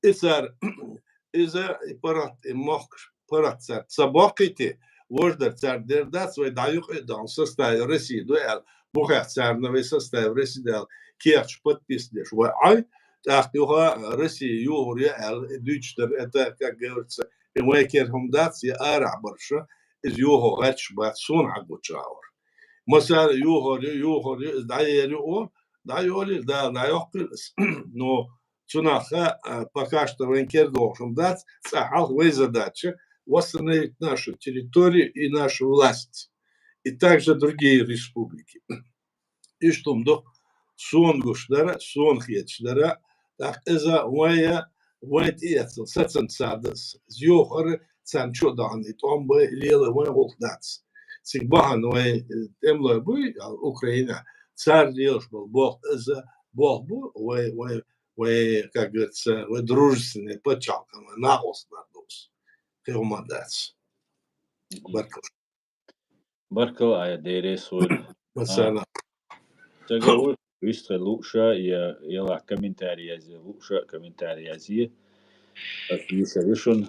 is parat moch parat sabokiti вождь царь дердац вы даю дан составе России дуэл мухах царь новый составе России дал керч подписываешь вы ай так юга Россия югоря дючтер это как говорится и мы керхумдация арабарша из юго гач батсун агучаур مثلا югоря даю да югл но Цунаха пока что военкер должен дать свои задачи восстановить нашу территорию и нашу власть, и также другие республики. И что мы сунгушдара, сунгхечдара, так это моя военец, сацансадас, зюхары, цанчо даны, том бы лелы военволкнац. Сигбахан воен темлой бы Украина, царь делш был, бог за бог был, как говорится, вы дружественные почалкам, на оснадус. Рекомендации. Баркал. Barkal a DRS will. مثلا. تقول ويست لوشا يلا كومنتاري ازي لوشا كومنتاري ازي في سيشن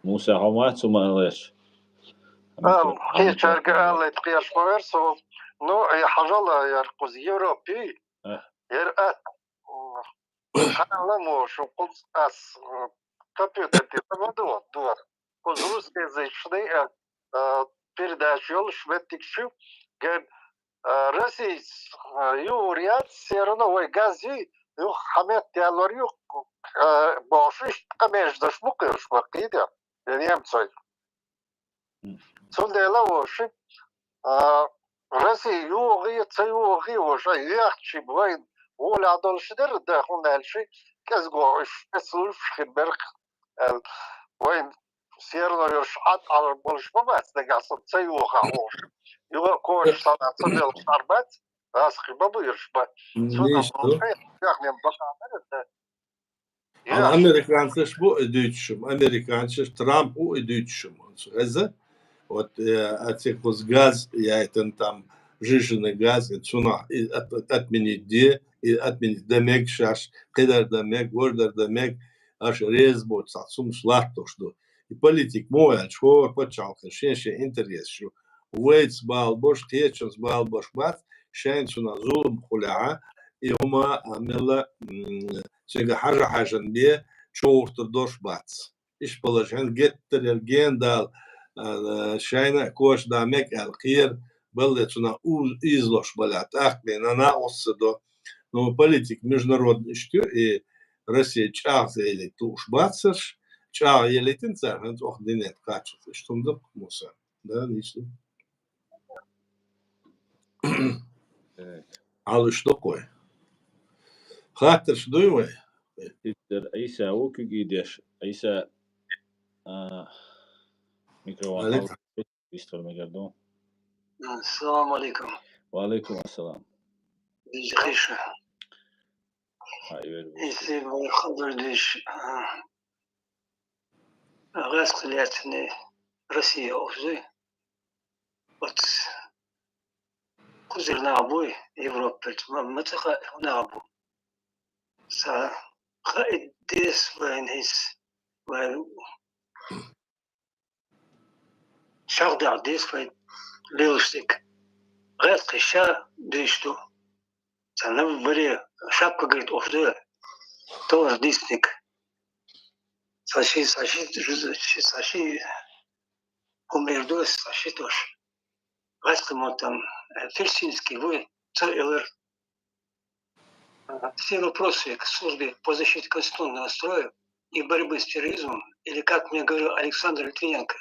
موسى حمات ثم ليش هي شركة اللي تقياش مغرسو نو هي حاجة لا يرقز يوروبي يرأت خالا موشو قلت أس компьютер дор коз русскоязычный передачу шведтикшу ген Россия юрият все равно ой гази ю хамет ялорю башиш камеждаш мукыш вакида немцой сондела воши Россия юри цаюри воша яхчи вайн ولا عدل شدر ده هون هالشيء كازجو اسلوش خبرك وين سيرنا يرشحات على البولش ما بس نقص تسيوها هوش يو كوش صنع صدق الشربات راس خبابو يرشبا ليش تو؟ يعني بقى Amerikaanse bu Duitsum, Amerikaanse Trump u Duitsum. Это вот отсекус газ, я это там жиженый газ, цуна отменить де, и отменить демек шаш, кедар демек, вордер демек, аж резбот, сум шлахто что. И политик мой, что почалка, шенше интерес, что уэйц балбош, хеченс балбош бат, шенцуна зулм хуля, и ума амела чега хажан бе, чоуртер дош бац. Иш положен геттер ген дал شاينا كوش دامك الخير بلتنا излош балят ахмена на осдо но политик международный что и Россия чах или туш бацаш чах или тинцер он ох динет качество что он доп муса да ничто а что такое хатер что вы عيسى وكيديش عيسى ميكروفون يستر ميجردون السلام عليكم. وعليكم السلام. خيشة. يسيب خضر ديش غاز قلياتني روسيا أوفزي وات كوزر نعبوي يوروبا متى نعبو سا خائد ديس وين هيس وين شغل عديس وين ليوستيك غير قشة ديشتو سنة بري شابك قريت أوفدو تور ديسنيك Саши умердос, Саши тоже. Раскому там Ферсинский, вы ЦЛР. Все вопросы к службе по защите конституционного строя и борьбы с терроризмом, или как мне говорил Александр Литвиненко,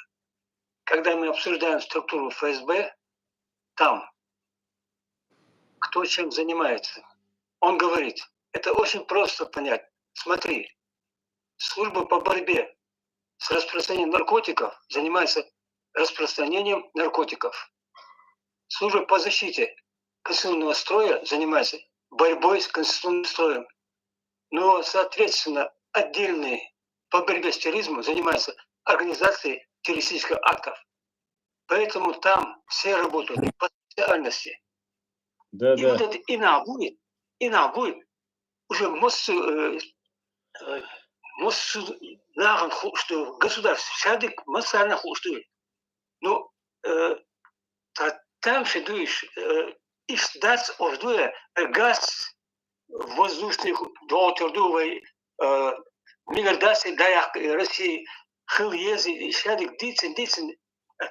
когда мы обсуждаем структуру ФСБ, там кто чем занимается. Он говорит, это очень просто понять. Смотри, служба по борьбе с распространением наркотиков занимается распространением наркотиков. Служба по защите конституционного строя занимается борьбой с конституционным строем. Но, соответственно, отдельные по борьбе с терроризмом занимаются организацией террористических актов. Поэтому там все работают по специальности. Да, И да. вот это ина будет уже мост наган что государство сядет массально хуже. Ну, там шедуешь и ждать ордуя газ воздушных дотердувай миллиардасы даяк России хилъези и сядет дицин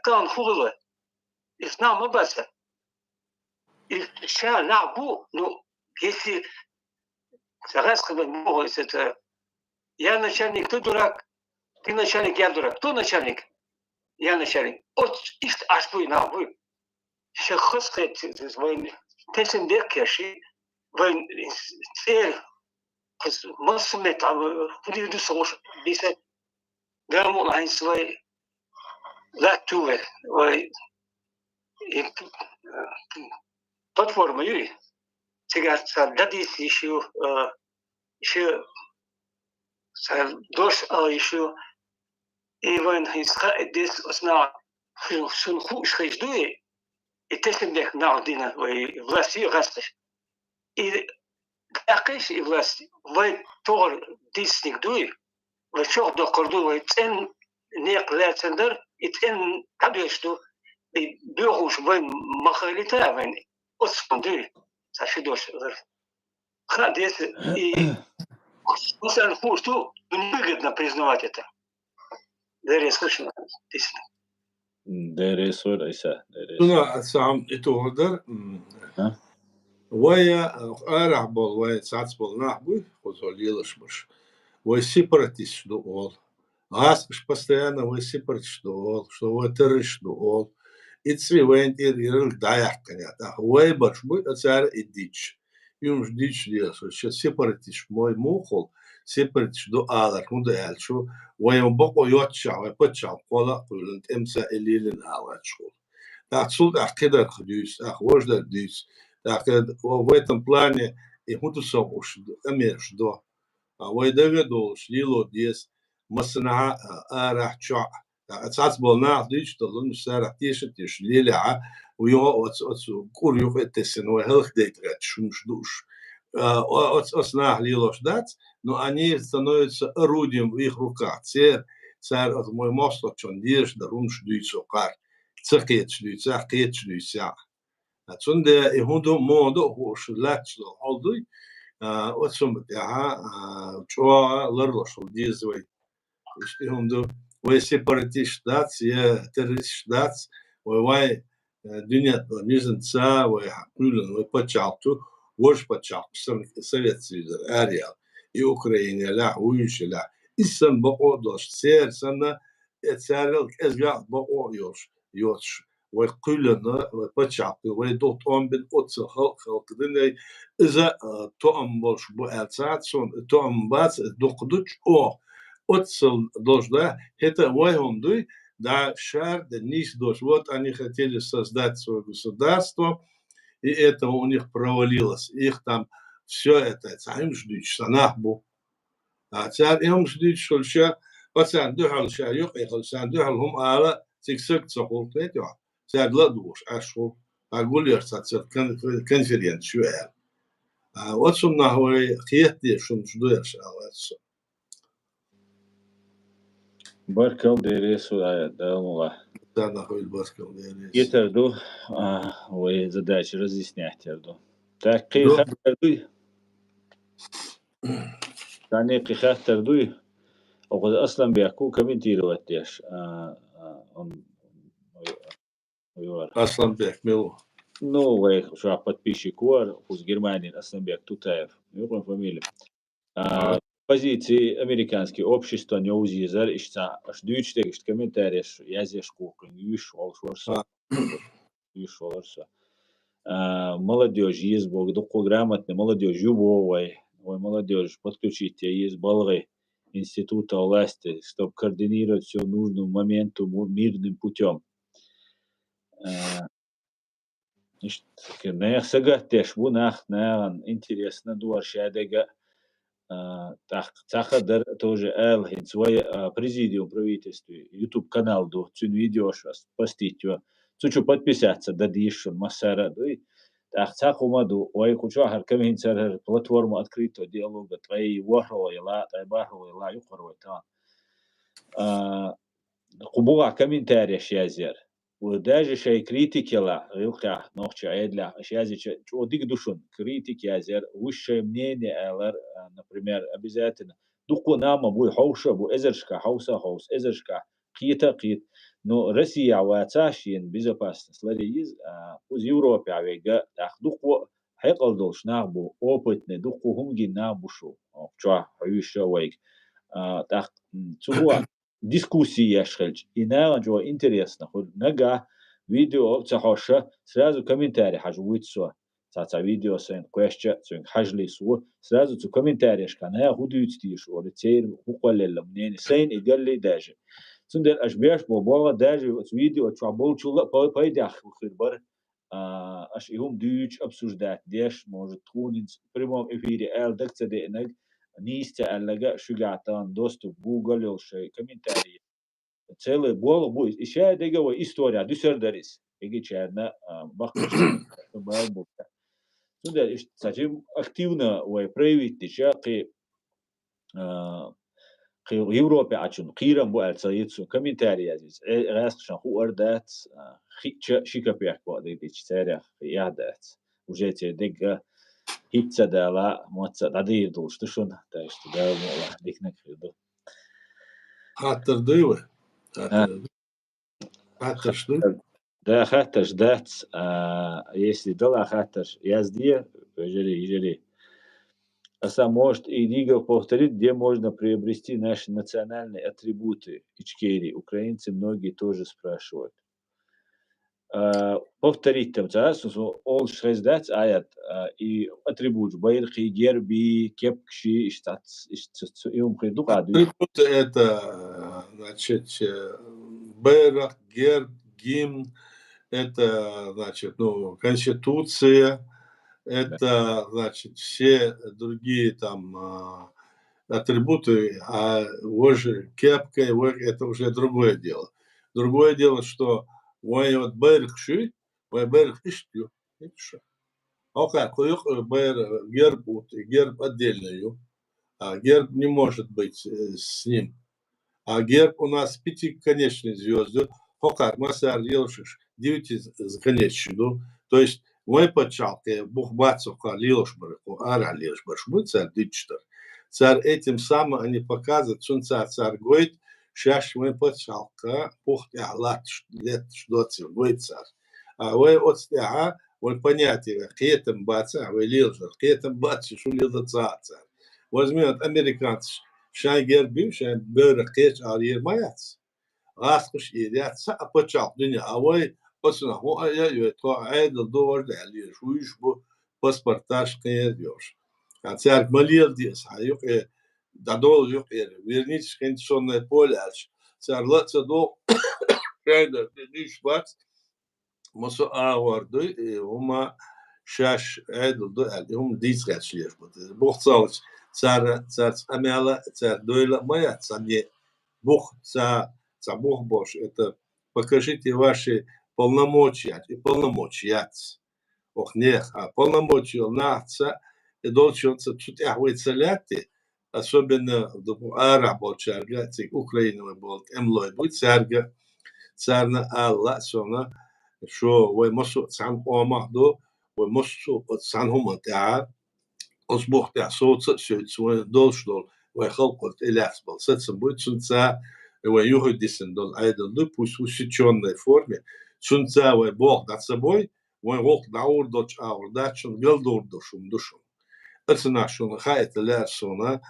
там хула. И знам обаса. И сейчас набу, ну, если раз когда могут это, я начальник, ты дурак, ты начальник, я дурак, кто начальник, я начальник. От ist аж вы набу. Ще хостет войн, тесен декеши, войн цер, массуме там, вриду сош, бисе, гаму лайн свой, латуве, вой, платформа юри. Сега дадис еще дош еще и войн хиска дес осна сунху шхиздуе и тесендех наудина вой власти растешь. И акеш и власти вой тор дисник дуе вой чох докорду вой цен нек лецендер и цен кабешту и бюхуш вой махалита вой осфондуе. Саши дош. Хадес и Мусаль что невыгодно признавать это. Дарья, слышно? Дерес وليسا دерес. هنا سام إتوهدر ويا أرح بول ويا ساعات بول نحبوي خذوا يلش مش ويا سيبراتيش دوول غاسش постоянно ويا سيبراتيش دوول что ويا террорist دوول إتسوي وين إيرل دايح كنيا ويا برش بوي أتسار إديش يومش ديش دياس شو سيبراتيش موي موخل سيبراتيش دو آلر مودة شو ويا بقو يوتشا ويا بتشا قولا قلت إمسا إليلن آلر شو отсюда كده خديس وجد ديس в этом плане и худосом уж амеш до ويدغ دوش ليلو ديس مسنا راح تشع اساس بولنا ديش تظن سارع تيش ليلع ويو كور يو اتسن وهلخ ديت شنش душ осна лилош дать но они становятся орудием в их руках царь от мой мост он диш дарунш дуйцо кар цакетшлюйся. Отсюда и худу моду хуш лачло алдуй. Отсюда чуа ларлошл дизвай. И хунду вай сепаратист дац, я террорист дац, вай дунят низен ца, вай хакулен, вай пачалту, вож пачалту, Совет Союза, Ариал, и Украина, ля, уюши, ля. И сан бао дош, цер, сана, царил, эзга бао ёш. يوتش ويقولنا وبتشعب ويدوت أم بين أتصل خلق دنيا إذا توم بوش بأسات سون توم باس دقدوش أو أتصل دوش ده هتا ويهم دوي да шар да низ дош. Вот они хотели создать свое государство, и это у них провалилось. Их там все это царим ждут санахбу. А царь им ждут что ща пацан духал ща юхал сан духал хум ала تكسك تقول تيجوا سعد لا دوش أشهر أقول يرتاح كونفرنس شوية واتسمنا هو خياتي شو يرشا واتس باركل ديريس ولا دالملا هذا هو الباركل ديريس يتردو وزداش разъяснять تردو تاقي خاطردوي تاني قي خاطردوي وقد أصلا بيحكوا комментировать лишь он Асланбек Милу. ну вы что подписчик УАР из Германии Асланбек Тутаев его фамилия позиции американские общества не узизар ишта аж дючтег ишт комментарий я здесь куклен юш олшорса юш олшорса молодежь есть бог дух грамотный молодежь юбовой ой молодежь подключите есть балгы института власти чтобы координировать все нужным моменту мирным путем Наях сагаттеш бунах наан интересно дуар шадега тахадар тоже элхин свой президиум правительства YouTube канал до цун видеош вас постить его цучу подписаться дадишн массара дуй тахумаду ой куча хар камин сар платформу открытого диалога твои вахро ила тайбахро ила юхро та кубуга комментарий шязер وداجي شيء كريتيك يلا يلقى نوخش عيدلا اشيازي شو ديك دوشون كريتيك يازر وش мнение алар например обязательно дуку нам бу хауша бу эзершка хауса хаус эзершка قيتا قيت но Россия واتاشين безопасность ларيز уз Европе авега дуку حيقلدوش نابو опытный дуку хумги набушу ча хаюша вайк так цугуа дискуссии яшхельч. И на джо интересно. Хоть нага видео цахоша сразу комментарий хажует со. Цаца видео сын question сын хажли со сразу цу комментарий шкана худует стиш или цейр хукалелла мнение сын и галли даже. Цундер ашбеш бобова даже видео чабол чула пойдях хирбар аш им дюч обсуждать деш может хунин в прямом эфире эл дакцаде наг нисте аллага шугатан доступ Google елшей комментарии целый бол будет еще деговая история дюсердарис эги черна бахмаш балбука сюда сачим активно ой проявить еще к Европе ачун кирам бу алцаицу комментарии здесь расшан хуардат хича шикапях бо дич царя ядат уже те дега هيتسا دالا موتسا دادير دول شتشون تاش تداو مولا ديكنا كريدو Хаттер дывы. Хаттер что? да хаттер ждать если дала хаттер язди ежели сам может и Рига повторит где можно приобрести наши национальные атрибуты Ичкерии украинцы многие тоже спрашивают повторить там ол шрездать аят и атрибут байрхи герби кепкши штат им приду Атрибут это значит байрах, герб, гимн, это значит конституция, это значит все другие там атрибуты, а уже кепка, это уже другое дело. Другое дело, что вой вот байрхши, вой байрх иштю, это что? Окей, герб, герб отдельный, а герб не может быть с ним. А герб у нас пятиконечные звезды, окей, масар лилшиш, 9-конечную, то есть мой почалке, бухбацока лилшбарку, ара лилшбаршбу, царь дичтер. Царь этим самым они показывают, что царь говорит, сейчас мы почалка, пухтя лат лет что царь царь. А вы от стяга, вот понятие, кетем баца, вы лилжер, кетем баца, что лилда царь. Возьми от американцев, шай гербим, шай бёры кеч арьер маяц. Раскуш ирятся, а почал дня, а вы посуна, я то айдл довар дали, шуиш бу паспортаж кеешь. А царь молил дес, а юк дадол юк вернитесь конституционное поле, царь лаца до шайда диш бац, мосо аварды, ума шаш айдл до аль, дис гачлеш бу. Бухцалч царь амяла, царь дойла моя, царь бух Бух Бож, это покажите ваши полномочия, ох не, а полномочия наца, и должен цутяхвы целяти, особенно в арабо чарга, Украина был, эмлой будет царга, царна Алла, сона, что вы мосу цан омахдо, вы мосу цан хуматаа, осбухтя соца, все свой должен وخلقت إلاسبل ستسم بوت سنسا ويهدسن دول أيضا دو بوسيشن форме سنسا وبوغ داتسبوي وغوق داور دوتش أور داتشن جلدور دوشم أرسناشون خايت لارسونا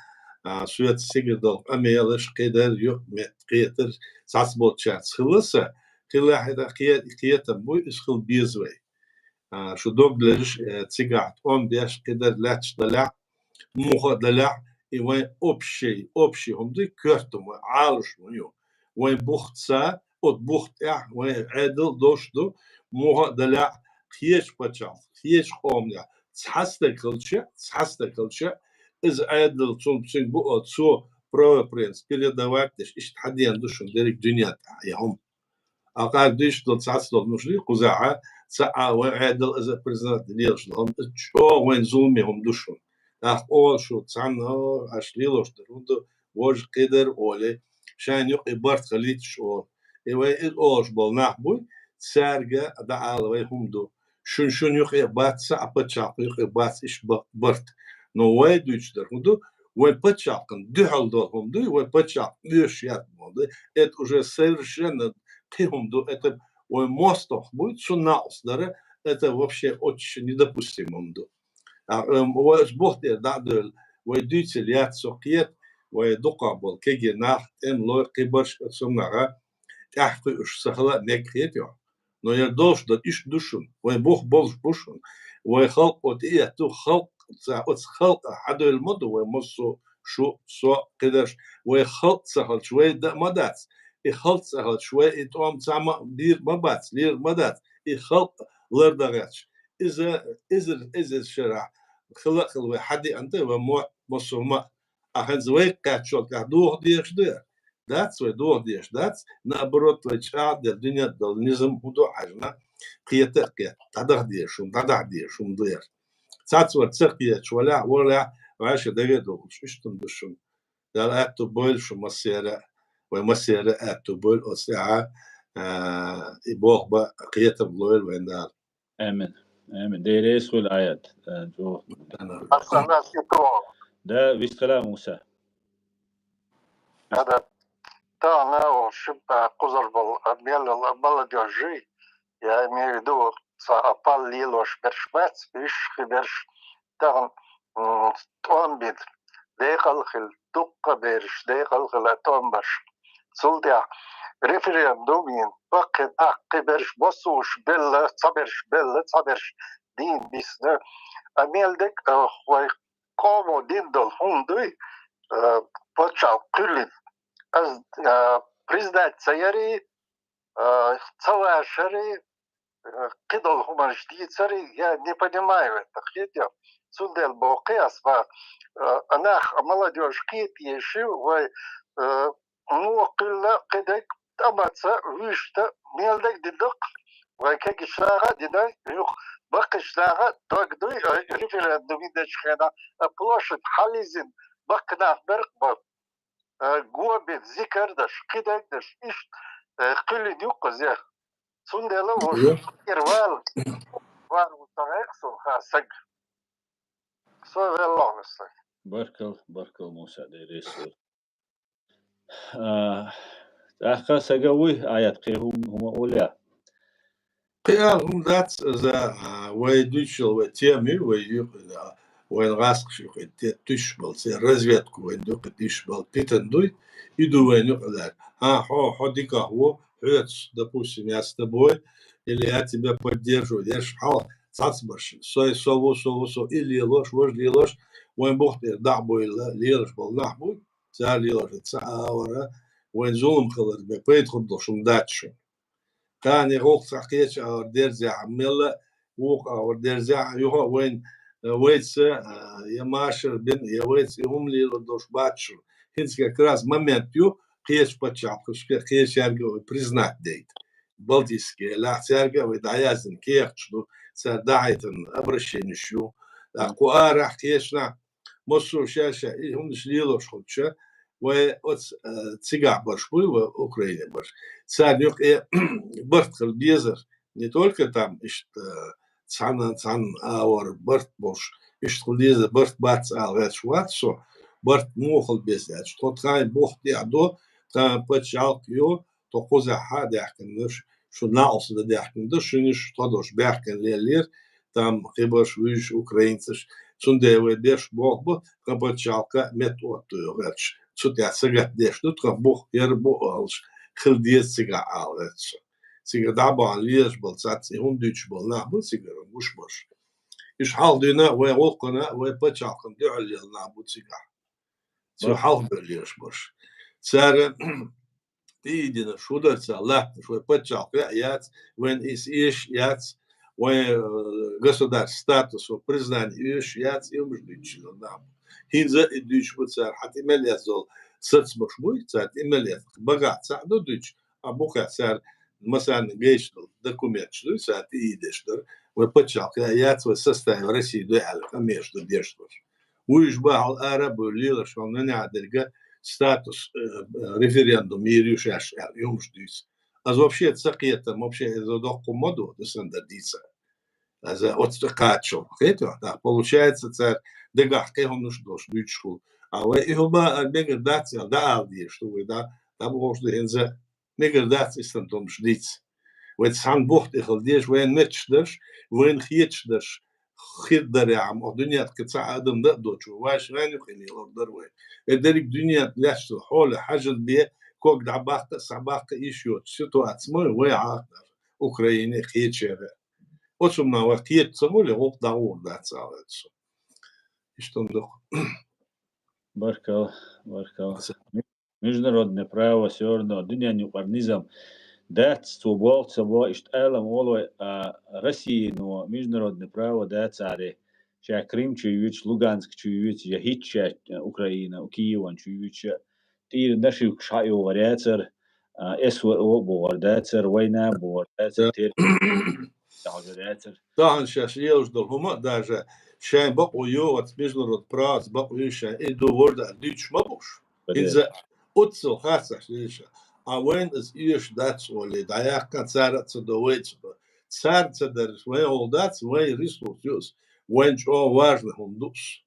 سويت سيجدل أميلش قدر يق قيتر ساسبوت شاتس خلصة قلا هذا قيت بوي إسخل بيزوي شو دوغلش تسيجات بيش قدر لاتش دلع موخ دلع وين أبشي هم دي كرتم عالش منيو وين بوخت سا بوخت وين عدل دوشدو موخ دلع خيش بتشاف خيش قومنا تحستكلش إز عدل تون بسين بقى تسو برو برنس передавать إيش تحديان دوشن ديرك دنيا تاعهم أقعد ديش دول تحس دول مشري قزعة ساعة وعدل إذا بريزنت ديالش لهم شو وين زومي هم دوشن أول شو تسعنا أشليلوش درودو وج قدر أولي شان يقي بارت خليت شو إيه أولش بالنحبوي سارجة دعالة ويهم دو شون يقي بات ساعة بتشاق يقي بات إيش بارت نو وايد دوش درودو وين بتشاقن دهال دولهم دو وين بتشاق ليش يات مودي إت уже совершенно قيهم دو это وين مостох будет شو ناقص داره это вообще очень недопустимо дو وأسبوعتين دعدل ويديت اليات سقيت ويدقبل كي ناخ لو قبرش سمعها تحقي إيش سهلة نكريت يا نو يردوش ده إيش دوشن ويبوخ بولش بوشن ويخلق وتيه تو خلق خلق حد المدة ويمصو شو سو قدرش ويخلق سهل شوية ده مدات يخلق سهل شوية يتوم سامع دير مبات لير مدات يخلق لردغش إذا شرع خلق الواحد أنت ومو مصوم أخذ زوي كاتشول كدوه ديش ده that's why دوه ديش that's نابرot ويشعد الدنيا دلنيزم هدو حجنا قيتك تدخ ديشوم دير ساعات ورتسقية ولا وعاش دقيقة مش تندشون ده أتو بول شو مسيرة ومسيرة أتو بول أسعة يبوغ بقى قيتة بلويل ويندار آمين ديريس والآيات جو أصلا ده بيستلام موسى هذا تاعنا وشبه قزر بالميل بالديوجي يا ميردو سأقل ليلوش برشمات بيش خبرش تاعن توان داخل خل دقة بيرش داخل خل توان سلطة ريفرندومين فقط أقبرش بصوش بلا صبرش دين بيسنا أميل دك خوي قومو دين دول هندوي بتشاو قلت از بريزدانت سياري целая قدر هما جديد سري я не понимаю это хотя сундел бокас أنا молодежь كيت يشوا ну قدك تماتsa вишта мелдек дидок وكاك شاغا ديدا يخ باقي شاغا تقدر ريفرندوم دشخنا площадь حاليزن بقنا برق جوابت ذكردش قدكش إيش قل يقز يا سندلا وش إروال وطريقسو خاسق سوى الله نسك بركل موسى ديريس أخا سجوي آيات قيهم هم أولى قيام ذات ذا ويدوشل وتيمي وين غاسق شو قد تشبل سي разведку وين دوك تشبل تندوي иду وين يقدر ходика هو хёц допустим я с тобой или я тебя поддерживаю я шхал цацбаш сово или ложь وين بوختر دعبو ليرش بالنحبو تا ليرش تساورا وين زوم خلد بيت خدو شم داتشو كان يروح ساقيش أو درزع عملا وق أو درزع يوه وين ويتس يماشر بين يويتس يوم لي لدوش باتشر هنسك كراس моментью قيش بتشعب قيش يرجع признать ديت بلديسكي لا سيرجع ودعيازن كيرشلو سدعيتن обращение شو أقوى راح قيشنا مصر شاشة هم شليلوش خدشة وأتس تسيجع برشوي وأوكرانيا برش سار يق برت بيزر не только там ишт цан аур برت бош ишт خليزة برت باتس алвет шватсо برت موخل بيسات شو تخاي بوختي عدو تا بتشالق يو تو خوزا حد يحكنش شو ناقص ده يحكنش شنش تدوش بيحكن لير там хибаш виш украинцеш цунде вебеш бог кабачалка метод реч цутя сега деш тут бог ербо алш хилдиес сега алш сега даба лиеш бол цац хундич бол на бу сега муш бош иш халдина ве окона ве пачалкан дюл на бу сега цу хал лиеш бош цара тидина шударца ла шо пачалка яц when is иш яц государственный статус признание яц и умждичил нам хинза и дич буцар хат имелят зол соцмош будет цат имелят богат саду дич а буха цар مثلا جيش документ что цат и идешь вы почал яц вы составил России дуал между дешто уж бал арабы лила что он не адельга статус референдум и решаешь умждич а вообще цакета вообще это документ до стандартиза от качо, это да, получается царь дегахке он нуждош дучку, а вы его ба меградация да алди, что вы да можно инза меградация стантом ждить. Вот сам Бог ты халдешь, вен мечдаш, вен хитчдаш, хиддарям, а дуня ткаца адам да дочу, ваш раню хили ордерве. Эдерик дуня ляш хола хажат бе, ког дабахта сабахта ищет ситуацию, мы вы Украине хитчере. Очень много киет цемули оп даун да цалец. И что он Баркал. Международное право все равно дуняню парнизам дать свобод собой ишталам олой России, но международное право дать царе. Ща Крым чують, Луганськ чують, Ягича Україна, Києва чують. Ти наші шаю варяцер, СВО бордацер, война бордацер, да, сейчас я уже дома даже шайн бакую от международный право, бакую шайн и до ворда дич мабуш. Инза отцел хаса шлиша. А when is иш дать оли, да я канцараться до вечера. Царца даже свой олдац, свой ресурс, when что важно он душ.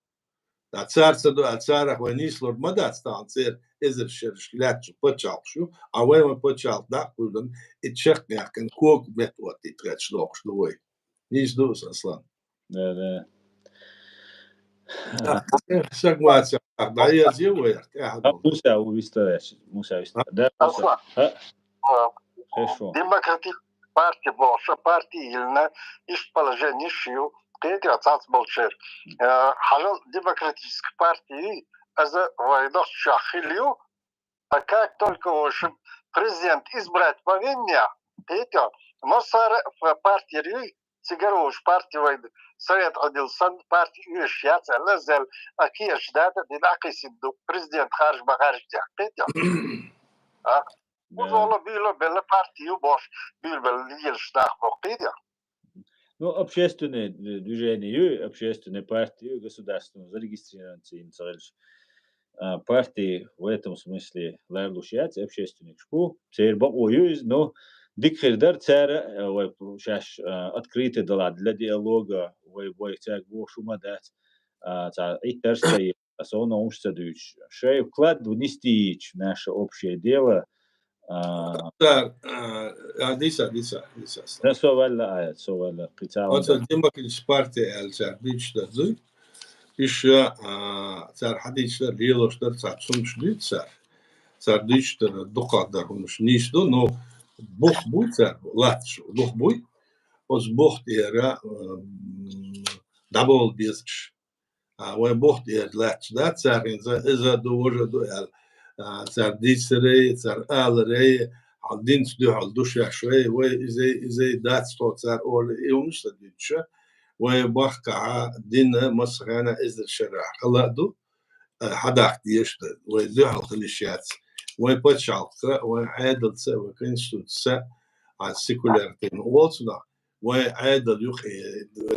Да царца до царах войнис лорд мадат станцер изер шершлячу почалшу, а when мы почал да куден и чек якен кок метод и треть шлок шлой. Ниш дус Аслан. Да. Согласен. Да я делаю. Муса увистая. Да. Аслан. Хорошо. Демократическая партия больше партийная из положения шью. Третья царь большер. Халал демократической партии за войну шахилью. А как только уже президент избрать повиння, третья, но сара партии сигаруш партии войны совет отделсан партии юшьяца лазел акиш дата динакисиду президент харж багарждя. Третья. Узоло било белла партию бош бил бел ельштах третья. Ну, общественные движения, общественные партии, государственные зарегистрированные партии в этом смысле ларлушьят, общественных шпу, церба оюз, но дикхердар цера, сейчас открытый для диалога, вой церк шума дать, и терстей, особенно умствующий, шею вклад внести в наше общее дело. Да, диса. Да, совalla قطاع. Вот демократическая партия алча дичта зу. Еще цар хадичта лило что цар сумшли цар. Цар дичта докадар унш нишдо, но бог будет цар латш, бог будет. Оз бог тера дабл безч. А вы бог тера латш, да цар из-за довожа дуэл. цар дичрей, цар алрей, алдин сдю алдуш яшвей, вы изей дат сто цар ол и унш дича. Вы бахка дина масхана из الشرع. خلادو حداك ديشت ويزعل خليشات ويبتشالك وعادل سا وكنشوت سا على السيكولارتين وصلنا وعادل يخي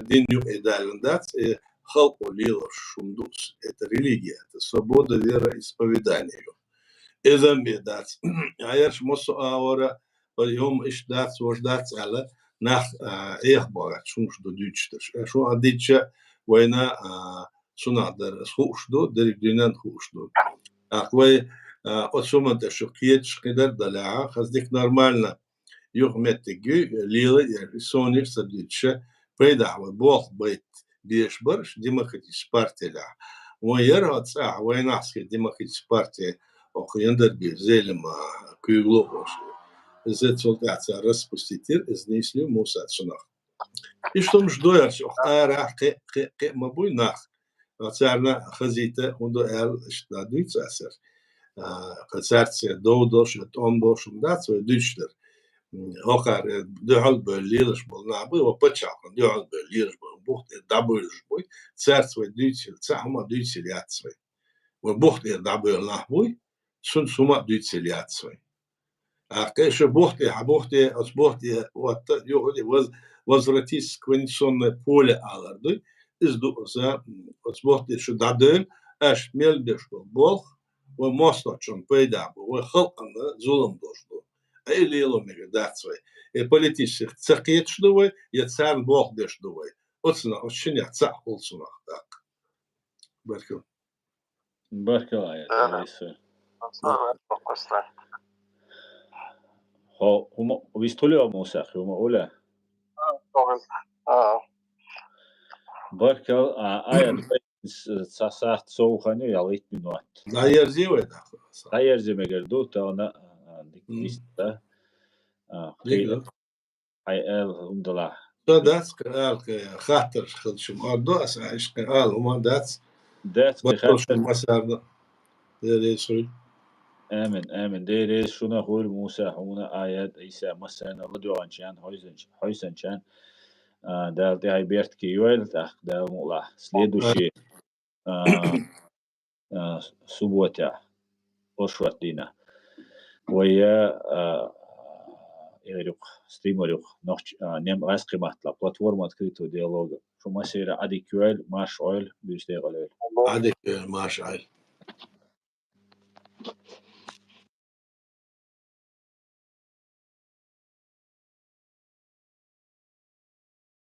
دين يخي دالندات خلقوا ليلة شمدوس это религия, это свобода вероисповедания. إذا بيدات عايش مصر أورا اليوم إيش دات وش دات على nach Echtbauer, schon du Deutsch. Schon an Deutsche, wenn سنادر خوشدو درك دينان خوشدو أقوى أصومن تشقيت شقدر دلعة خزدك نورمالنا يوم متجي ليلة يعني سونيك سبديتش بيدا وبوخ بيت ديش برش ديمقراطية بارتي لا ويرها تسع وين أحسك ديمقراطية بارتي أخيندر بيزيل ما كيغلوش زيت سلطات распуститель изнесли мусат сунах. И что мж доярч ара ق мабуй нах. Царна хазита ундо эл штадуйц асер. Кацарце доудош томбош умдац дючлер. Охар дюал берлилш бол набы опачак дюал берлилш бол бухт дабылш бой. Царц дюцел цахма дюцел яцвай. Во бухт дабыл нахбуй сун сума дюцел яцвай. كيش بوحتي أصبحتي وقت يقولي وزرتيس كوينسون بوله على إزدو زا أصبحتي شو دادين أش ميل دشلو بوخ ومستوشون بيدا وخلقنا ظلم دشلو أي ليلو ميجا داتسوي البوليتيش تسقيت شدوي يتسال بوخ دشلوي أصلا أشين يتسع خلصنا داك بركو يا هم ويستولوا موساخ هم أولى بركة آية ساعات سوخاني ياليت منوات لا يرزي ويدا لا يرزي مجردو تانا ديكتا خيل هاي الحمدلله داتس قال خاطر خدشم أردو أسعيش قال هما داتس بخاطر مسار ديريسوي آمن ديريس شونا هول موسى هونا آيات عيسى مثلا ردو عنشان حيسن شان دال دي هاي بيرت كيويل تاخ دال مولا سليدو شي سبوتا أشوات دينا ويا يغرق ستريمر نوش نيم راس قيمة لا بلاتفورما تكريتو ديالوج شو ما سير عادي كيويل ماش اويل بيشتغل عادي ماش اويل